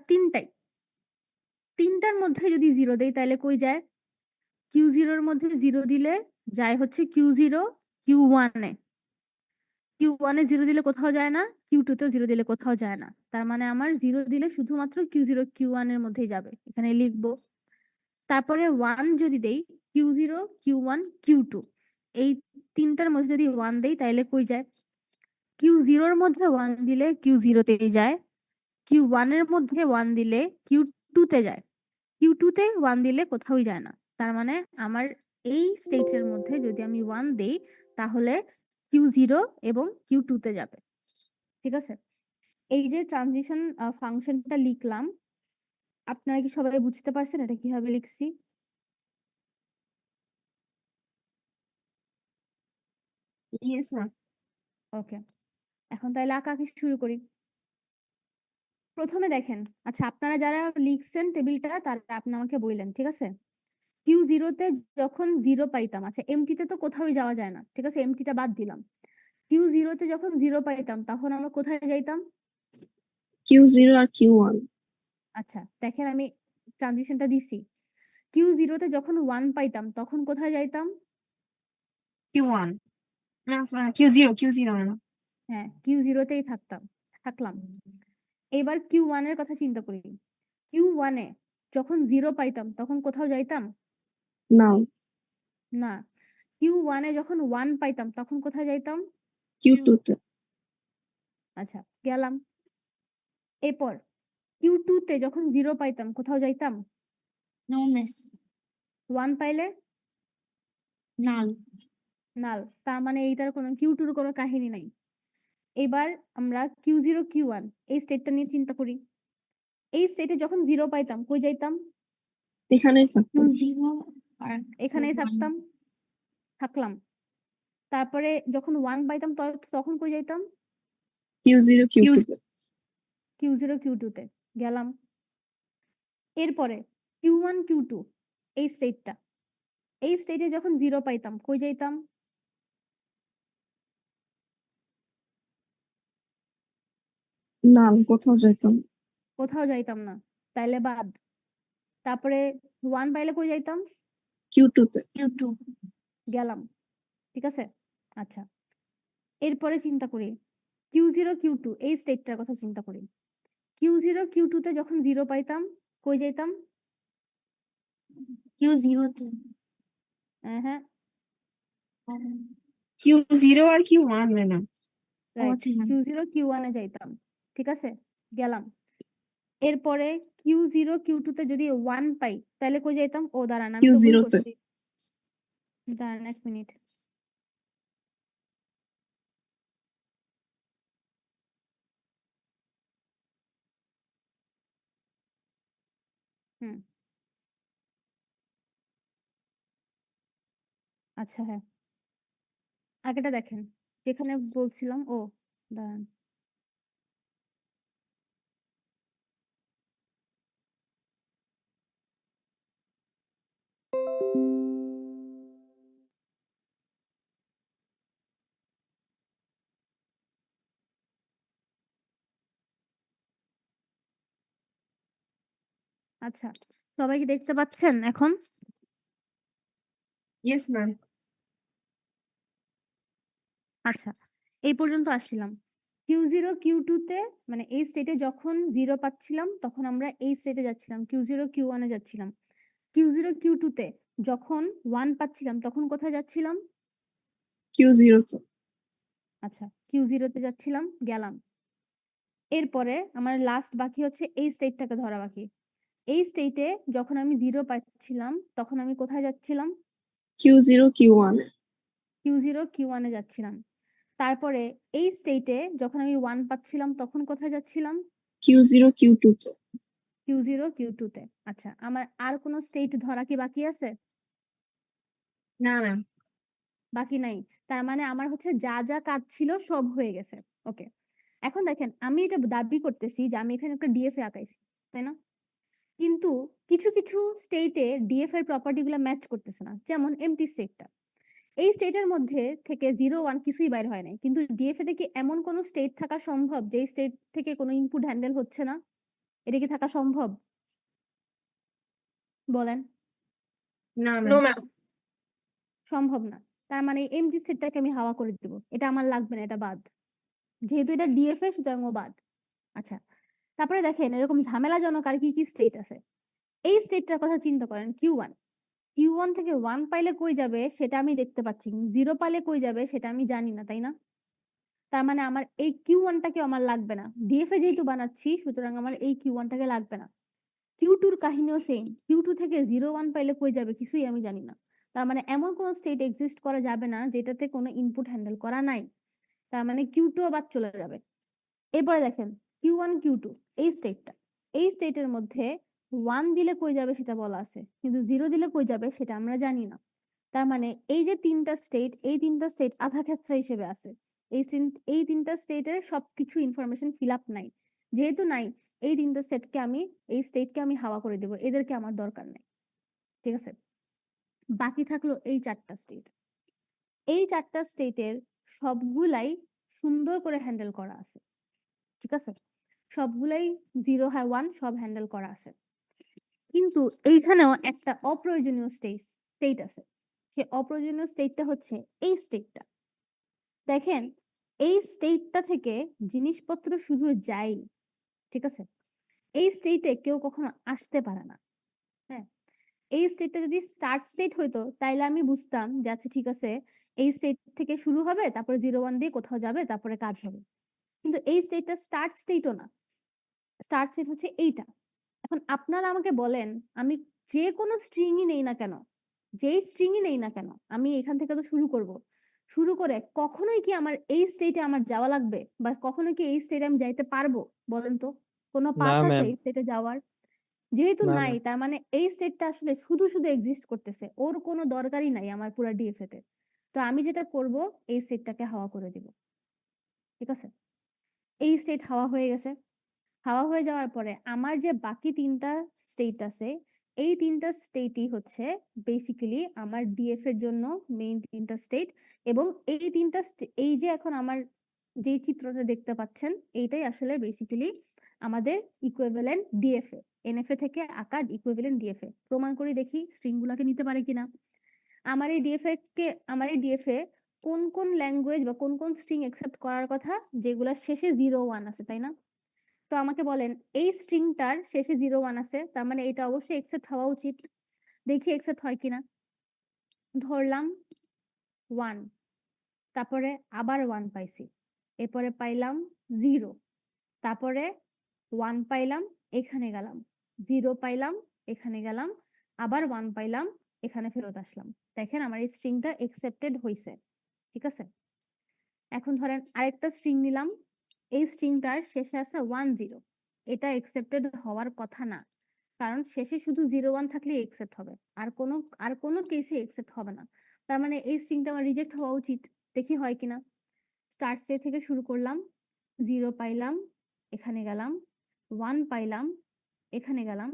তিনটার মধ্যে যদি 0 দেই তাহলে কই যায়, Q0 এর মধ্যে 0 দিলে যায় হচ্ছে Q0 Q1 এ, Q1 এ 0 দিলে কোথাও যায় না, Q2 তেও 0 দিলে কোথাও যায় না। তার মানে আমার 0 দিলে শুধুমাত্র Q0 Q1 এর মধ্যেই যাবে, এখানে লিখবো। তারপরে 1 যদি দেই Q0 Q1 Q2, এই তিনটার মধ্যে যদি 1 দেই তাহলে কই যায়, Q0 এর মধ্যে 1 দিলে Q0 তেই যায়, Q1 এর মধ্যে 1 দিলে Q2 তে যায়, Q2 তে 1 দিলে কোথাওই যায় না। তার মানে আমার এই স্টেটের মধ্যে যদি আমি 1 দেই তাহলে Q0 এবং Q2 তে যাবে। ঠিক আছে, এই যে ট্রানজিশন ফাংশনটা লিখলাম, আপনারা কি সবাই বুঝতে পারছেন এটা কিভাবে লিখছি? Yes ma'am. ওকে, এখন তাহলে আঁকা শুরু করি। প্রথমে দেখেন, আচ্ছা আপনারা যারা লিখছেন টেবিলটা তারা আপনি আমাকে বললেন, ঠিক আছে। Q0 তে যখন 0 পাইতাম, আচ্ছা এমটিতে তো কোথাও যাওয়া যায় না, ঠিক আছে, এমটিটা বাদ দিলাম। Q0 তে যখন 0 পাইতাম তখন আমরা কোথায় যাইতাম? Q0 আর Q1। আচ্ছা দেখেন আমি ট্রানজিশনটা দিছি। Q0 তে যখন 1 পাইতাম তখন কোথায় যাইতাম? Q1 না Q0 না। হ্যাঁ, Q0 তেই থাকলাম। এবার Q1 এর কথা চিন্তা করি। Q1 এ যখন 0 পাইতাম তখন কোথাও যাইতাম না। না। Q1 এ যখন 1 পাইতাম তখন কোথায় যাইতাম? Q2 তে। আচ্ছা গেলাম। এরপর Q2 তে যখন 0 পাইতাম কোথাও যাইতাম? No miss. 1 পাইলে নাল। নাল। তার মানে এইটার কোনো Q2 এর কোনো কাহিনী নাই। এবার আমরা Q0 Q1 এই স্টেটটা নিয়ে চিন্তা করি। এই স্টেটে যখন 0 পাইতাম কই যাইতাম? এখানেই থাকতাম। এখানেই থাকলাম। তারপরে যখন 1 পাইতাম তখন কই যাইতাম? Q0 Q2 তে। Q0 Q2 তে গেলাম। এরপরে Q1 Q2 এই স্টেটে যখন 0 পাইতাম কই যাইতাম? না কোথাও যেতাম। কোথাও যাইতাম না, তাইলে বাদ। তারপরে 1 পাইলে কই যাইতাম? Q2 তে। গেলাম। ঠিক আছে, আচ্ছা এরপরে চিন্তা করি Q0 Q2 এই স্টেটটার কথা চিন্তা করি। Q0 Q2 তে যখন 0 পাইতাম কই যাইতাম? Q0 তে। হ্যাঁ Q0 আর Q1 না। রাইট, Q0 Q1 এ যাইতাম। ঠিক আছে, গেলাম। এরপরে Q0 Q2 তে যদি 1 পাই তাহলে কই যাইতাম? ও দাঁড়ান আমি তো ভুল Q0 তে। করছি, দাঁড়ান 1 মিনিট। হুম, আচ্ছা হ্যাঁ, আগেটা দেখেন যেখানে বলছিলাম, ও দাঁড়ান। আচ্ছা, সবাই কি দেখতে পাচ্ছেন এখন? Yes ma'am. আচ্ছা, এই পর্যন্ত আসছিলাম। Q0 Q2 তে মানে এই স্টেটে যখন 0 পাচ্ছিলাম তখন আমরা এই স্টেটে যাচ্ছিলাম, Q0 Q1 এ যাচ্ছিলাম। Q0 Q2 তে যখন 1 পাচ্ছিলাম তখন কোথায় যাচ্ছিলাম? Q0 তে। আচ্ছা, Q0 তে যাচ্ছিলাম, গেলাম। এরপরে আমার লাস্ট বাকি হচ্ছে এই স্টেটটাকে ধরা বাকি। এই স্টেটে যখন আমি 0 পাচ্ছিলাম তখন আমি কোথায় যাচ্ছিলাম? Q0 Q1 Q0 Q1 এ যাচ্ছিলাম। তারপরে এই স্টেটে যখন আমি 1 পাচ্ছিলাম তখন কোথায় যাচ্ছিলাম? Q0 Q2 তে Q0 Q2 তে। আচ্ছা, আমার আর কোনো স্টেট ধরা কি বাকি আছে? না ম্যাম বাকি নাই। তার মানে আমার হচ্ছে যা যা কাজ ছিল সব হয়ে গেছে। ওকে, এখন দেখেন আমি এটা দাবি করতেছি যে আমি এখানে একটা ডিএফএ আঁকাইছি, তাই না? কিন্তু কিছু কিছু স্টেটে ডিএফ এর প্রপার্টি গুলো ম্যাচ করতেছে না, যেমন এমটি স্টেটটা। এই স্টেটের মধ্যে থেকে 0 1 কিছুই বাইর হয় নাই, কিন্তু ডিএফএ তে কি এমন কোনো স্টেট থাকা সম্ভব যে স্টেট থেকে কোনো ইনপুট হ্যান্ডেল হচ্ছে না? এটা কি থাকা সম্ভব? বলেন। না নো ম্যাম ম্যাম। সম্ভব না। তার মানে এমটি সেটটাকে আমি হাওয়া করে দিব, এটা আমার লাগবে না, এটা বাদ। যেহেতু এটা ডিএফএ সুতরাং ও বাদ। আচ্ছা, তারপরে দেখেন এরকম ঝামেলাজনক আর কি কি স্টেট আছে। এই স্টেটটার কথা চিন্তা করেন, Q1 থেকে 1 পাইলে কই যাবে সেটা আমি দেখতে পাচ্ছি, 0 পাইলে কই যাবে সেটা আমি জানি না, তাই না? তার মানে আমার এই Q1টাকে আমার লাগবে না, ডিএফএ যেহেতু বানাচ্ছি সুতরাং আমার এই Q1টাকে লাগবে না। Q2 এর কাহিনীও সেম, Q2 থেকে 0 1 পাইলে কই যাবে কিছুই আমি জানি না। তার মানে এমন কোনো স্টেট এক্সিস্ট করা যাবে না যেটাতে কোনো ইনপুট হ্যান্ডেল করা নাই। তার মানে Q2 বাদ চলে যাবে। এরপরে দেখেন Q1 Q2 এই স্টেটটা, এই স্টেটের মধ্যে 1 দিলে কই যাবে সেটা বলা আছে, কিন্তু 0 দিলে কই যাবে সেটা আমরা জানি না। তার মানে এই যে তিনটা স্টেট, এই তিনটা স্টেট আধা খেসরা হিসেবে আছে। এই তিনটা স্টেটের সবকিছু ইনফরমেশন ফিল আপ নাই। যেহেতু নাই, এই তিনটা স্টেটকে আমি হাওয়া করে দেব, এদেরকে আমার দরকার নাই। ঠিক আছে, বাকি থাকলো এই চারটা স্টেট। এই চারটা স্টেটের সবগুলাই সুন্দর করে হ্যান্ডেল করা আছে। ঠিক আছে, সবগুলাই 0 হ্যাঁ 1 সব হ্যান্ডেল করা আছে, কিন্তু এইখানেও একটা অপ্রয়োজনীয় স্টেট আছে। সে অপ্রয়োজনীয় স্টেটটা হচ্ছে এই স্টেটটা। দেখেন এই স্টেটটা থেকে জিনিসপত্র শুধু যায়, ঠিক আছে? এই স্টেটে কেউ কখনো আসতে পারে না। হ্যাঁ, এই স্টেটটা যদি স্টার্ট স্টেট হইতো তাইলে আমি বুঝতাম যে আচ্ছা ঠিক আছে, এই স্টেট থেকে শুরু হবে, তারপরে 0 1 দিয়ে কোথাও যাবে, তারপরে কাজ হবে। কিন্তু এই স্টেটটা স্টার্ট স্টেটও না, স্টার্ট স্টেট হচ্ছে এইটা। এখন আপনারা আমাকে বলেন, আমি যে কোনো স্ট্রিংই নেই না কেন, যেই স্ট্রিংই নেই না কেন, আমি এখান থেকে তো শুরু করে কখনোই কি আমার এই স্টেটে আমার যাওয়া লাগবে, বা কখনোই কি এই স্টেটে আমি যাইতে পারবো? বলেন তো, কোনো না পাথ আছে ম্যাম, এই স্টেটে যাওয়ার? যেহেতু না নাই, ম্যাম। তার মানে এই স্টেটটা আসলে শুধু শুধু এক্সিস্ট করতেছে, ওর কোনো দরকারই নাই আমার পুরো ডিএফএ তে। তো আমি যেটা করব, এই স্টেটটাকে হাওয়া করে দিব। ঠিক আছে, এই স্টেট হাওয়া হয়ে গেছে। হাওয়া হয়ে যাওয়ার পরে আমার যে বাকি তিনটা স্টেট আছে, এই তিনটা স্টেটই হচ্ছে বেসিক্যালি আমার ডিএফ এর জন্য মেইন তিনটা স্টেট। এবং এই যে এখন আমার যে চিত্রটা দেখতে পাচ্ছেন, এইটাই আসলে বেসিক্যালি আমাদের ইকুইভ্যালেন্ট ডিএফএ, এনএফএ থেকে আঁকা ইকুইভ্যালেন্ট ডিএফএ। প্রমাণ করে দেখি স্ট্রিং গুলাকে নিতে পারে কিনা। আমার এই ডিএফএ কোন কোন ল্যাঙ্গুয়েজ বা কোন কোন স্ট্রিং একসেপ্ট করার কথা, যেগুলা শেষে 0 1 আছে, তাই না? তো আমাকে বলেন এই স্ট্রিংটার শেষে 0 1 আছে, তার মানে এটা অবশ্যই একসেপ্ট হওয়া উচিত। দেখি একসেপ্ট হয় কিনা। ধরলাম 1, তারপরে আবার 1 পাইছি, এরপরে পাইলাম 0, তারপরে 1 পাইলাম, এখানে গেলাম, 0 পাইলাম, এখানে গেলাম, আবার 1 পাইলাম, এখানে ফেরত আসলাম। দেখেন আমার এই স্ট্রিংটা একসেপ্টেড হয়েছে। ঠিক আছে, এখন ধরেন আরেকটা স্ট্রিং নিলাম, এই স্ট্রিংটার শেষে আছে 1 0, এটা একসেপ্টেড হওয়ার কথা না, কারণ শেষে শুধু 0 1 থাকলে একসেপ্ট হবে, আর কোনো কেসে একসেপ্ট হবে না। তার মানে এই স্ট্রিংটা আমার রিজেক্ট হওয়া উচিত। দেখি হয় কিনা। স্টার্ট স্টেট থেকে শুরু করলাম, 0 পাইলাম, এখানে গেলাম, 1 পাইলাম, এখানে গেলাম,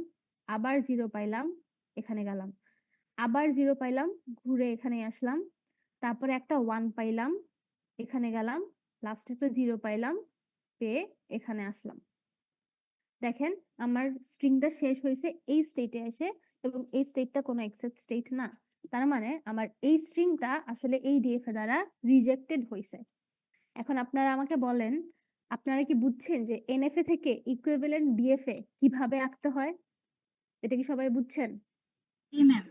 আবার 0 পাইলাম, এখানে গেলাম, আবার 0 পাইলাম, ঘুরে এখানে আসলাম, তারপরে একটা 1 পাইলাম, এখানে গেলাম, লাস্টে একটা 0 পাইলাম, পেয়ে এখানে আসলাম। দেখেন আমার স্ট্রিংটা শেষ হয়েছে এই স্টেটে এসে, এবং এই স্টেটটা কোনো একসেপ্ট স্টেট না। তার মানে আমার এই স্ট্রিংটা আসলে এই ডিএফএ দ্বারা রিজেক্টেড হয়েছে। এখন আপনারা আমাকে বলেন, আপনারা কি বুঝছেন যে এনএফএ থেকে ইকুইভ্যালেন্ট ডিএফএ কিভাবে আঁকতে হয়? এটা কি সবাই বুঝছেন? জি ম্যাম।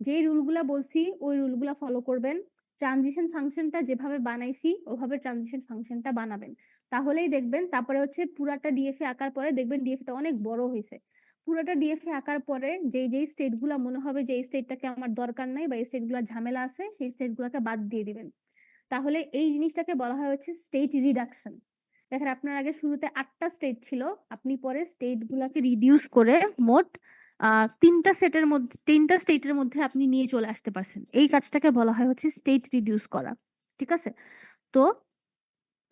যে রুলগুলা বলছি ওই রুলগুলা ফলো করবেন। ট্রানজিশন ফাংশনটা যেভাবে বানাইছি ওভাবে ট্রানজিশন ফাংশনটা বানাবেন, তাহলেই দেখবেন। তারপরে হচ্ছে পুরাটা ডিএফএ আঁকার পরে দেখবেন ডিএফএটা অনেক বড় হয়েছে। পুরাটা ডিএফএ আঁকার পরে যেই স্টেটগুলো মনে হবে যে এই স্টেটটাকে আমার দরকার নাই বা এই স্টেটগুলো ঝামেলা আছে, সেই স্টেটগুলোকে বাদ দিয়ে দিবেন। তাহলে এই জিনিসটাকে বলা হয় হচ্ছে স্টেট রিডাকশন। দেখেন আপনার আগে শুরুতে 8টা স্টেট ছিল, আপনি পরে স্টেট গুলাকে রিডিউস করে মোট 3টা স্টেটের মধ্যে আপনি নিয়ে চলে আসতে পারছেন। এই কাজটাকে বলা হয় হচ্ছে স্টেট রিডিউস করা। ঠিক আছে? তো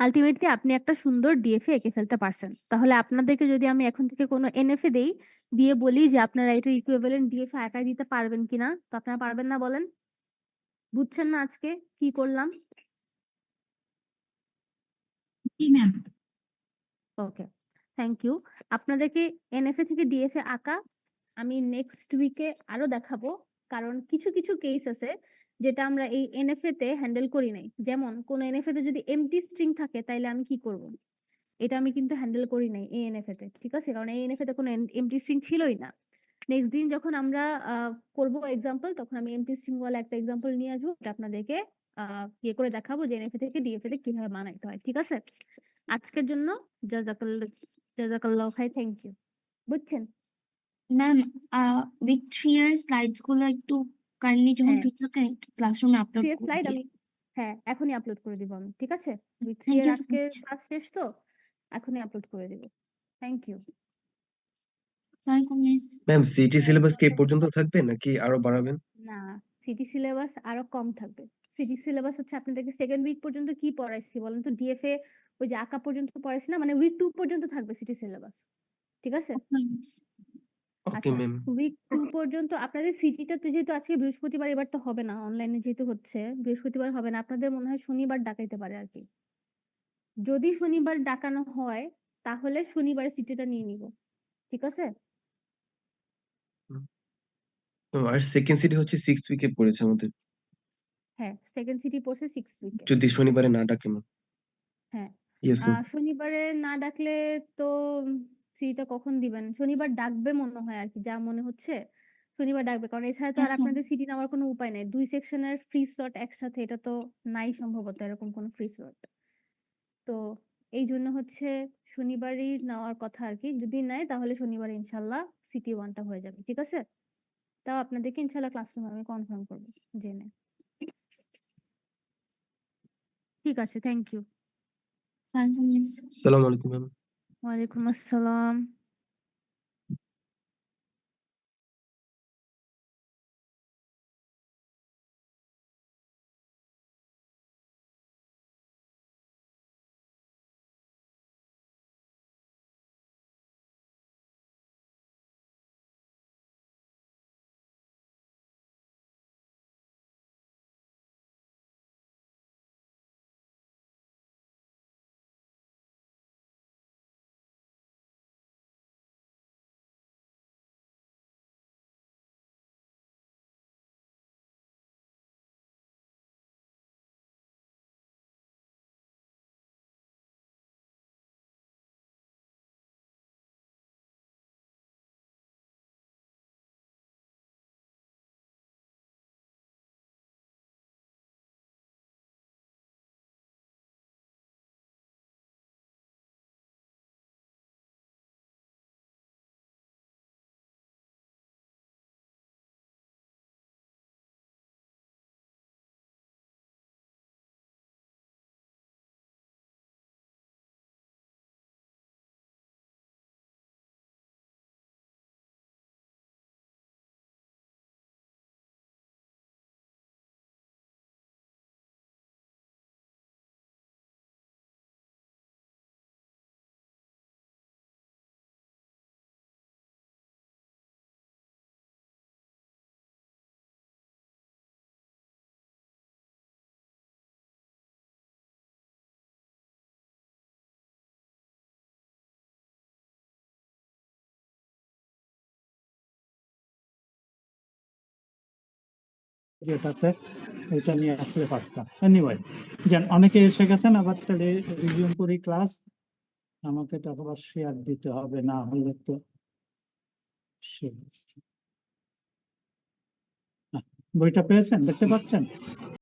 আলটিমেটলি আপনি একটা সুন্দর ডিএফএ এঁকে ফেলতে পারছেন। তাহলে আপনাদেরকে যদি আমি এখন থেকে কোনো এনএফএ দেই, দিয়ে বলি যে আপনারা এটা ইকুইভ্যালেন্ট ডিএফএ একাই দিতে পারবেন কিনা, তো আপনারা পারবেন না বলেন? বুঝছেন না আজকে কি করলাম? জি ম্যাম। Okay, thank you. আপনাদেরকে এনএফএ থেকে ডিএফএ আঁকা আমি নেক্সট উইকে আরো দেখাবো, কারণ কিছু কিছু কেস আছে যেটা আমরা এই এনএফএ তে হ্যান্ডেল করি নাই। যেমন কোন এনএফএ তে যদি এমটি স্ট্রিং থাকে তাইলে আমি কি করব, এটা আমি কিন্তু হ্যান্ডেল করি নাই এই এনএফএ তে। ঠিক আছে? কারণ এই এনএফএ তে কোনো এমটি স্ট্রিং ছিলই না। নেক্সট দিন যখন আমরা করব এক্সাম্পল, তখন আমি এমটি স্ট্রিং ওয়ালা একটা এক্সাম্পল নিয়ে আসবো, এটা আপনাদেরকে ইয়ে করে দেখাবো যে এনএফএ থেকে ডিএফএ তে কিভাবে বানাইতে হয়। ঠিক আছে? আজকের জন্য জাজাকাল্লাহ, জাজাকাল্লাহ খাই, থ্যাংক ইউ। বুঝছেন? ম্যাম উইক 3 এর স্লাইডস গুলো একটু কাইন্ডলি যখন হ্যাঁ, ফ্রি থাকেন একটু ক্লাসরুমে আপলোড সিএস করে স্লাইড দিন। আমি হ্যাঁ এখনই আপলোড করে দিব আমি। ঠিক আছে? উইক থ্রি থ্যাংক এর ইউ সো আজকে মাচ। ক্লাস শেষ তো, এখনই আপলোড করে দিব। Thank you. আসসালামু মিস। ম্যাম সিটি সিলেবাস কি এই পর্যন্ত থাকবে নাকি আরো বাড়াবেন? না, সিটি সিলেবাস আরো কম থাকবে। সিটি সিলেবাস হচ্ছে আপনাদেরকে সেকেন্ড উইক পর্যন্ত কি পড়াইছি বলেন তো? ডিএফএ ওই যে আঁকা পর্যন্ত পড়াইছি না, মানে উইক 2 পর্যন্ত থাকবে সিটি সিলেবাস। ঠিক আছে? ওকে আচ্ছা, ম্যাম। উইক 2 পর্যন্ত আপনাদের সিটিটা তো যেহেতু আজকে বৃহস্পতিবার, এবার তো হবে না, অনলাইনে যেহেতু হচ্ছে বৃহস্পতিবার হবে না, আপনাদের মনে হয় শনিবার ডাকাইতে পারে আর কি। যদি শনিবার ডাকানো হয় তাহলে শনিবারে সিটিটা নিয়ে নিব। ঠিক আছে? আর সেকেন্ড সিটি হচ্ছে 6 উইকে পড়েছে আমাদের, হ্যাঁ, সেকেন্ড সিটি পড়ছে 6 উইকে। যদি শনিবারে না ডাকে ম্যাম। হ্যাঁ, ইয়েস ম্যাম। শনিবারে না ডাকলে তো সিটিটা কখন দিবেন? শনিবার ডাকবে মনে হয় আর কি, যা মনে হচ্ছে শনিবার ডাকবে, কারণ এছাড়া তো আর Yes, ma'am. আপনাদের সিটি নেওয়ার কোনো উপায় নাই। 2 সেকশনের ফ্রি স্লট একসাথে, এটা তো নাই সম্ভবত এরকম কোনো ফ্রি স্লট। তো এই জন্য হচ্ছে শনিবারই নেওয়ার কথা আর কি। যদি নেয় তাহলে শনিবার ইনশাল্লাহ সিটি 1টা হয়ে যাবে। ঠিক আছে? তাও আপনাদেরকে ইনশাল্লাহ ক্লাসরুমে আমি কনফার্ম করবো জেনে। ঠিক আছে, থ্যাংক ইউ। আসসালামু মিস। আসসালামু আলাইকুম ম্যাম। ওয়ালাইকুম আসসালাম। যেটাতে এটা নিয়ে আসলে পারতাম। এনিওয়ে, যেন অনেকে এসে গেছেন, আবার তাহলে রিজিউম করি ক্লাস। আমাকে তো আবার শেয়ার দিতে হবে, না হলে তো বইটা পেয়েছেন, দেখতে পাচ্ছেন?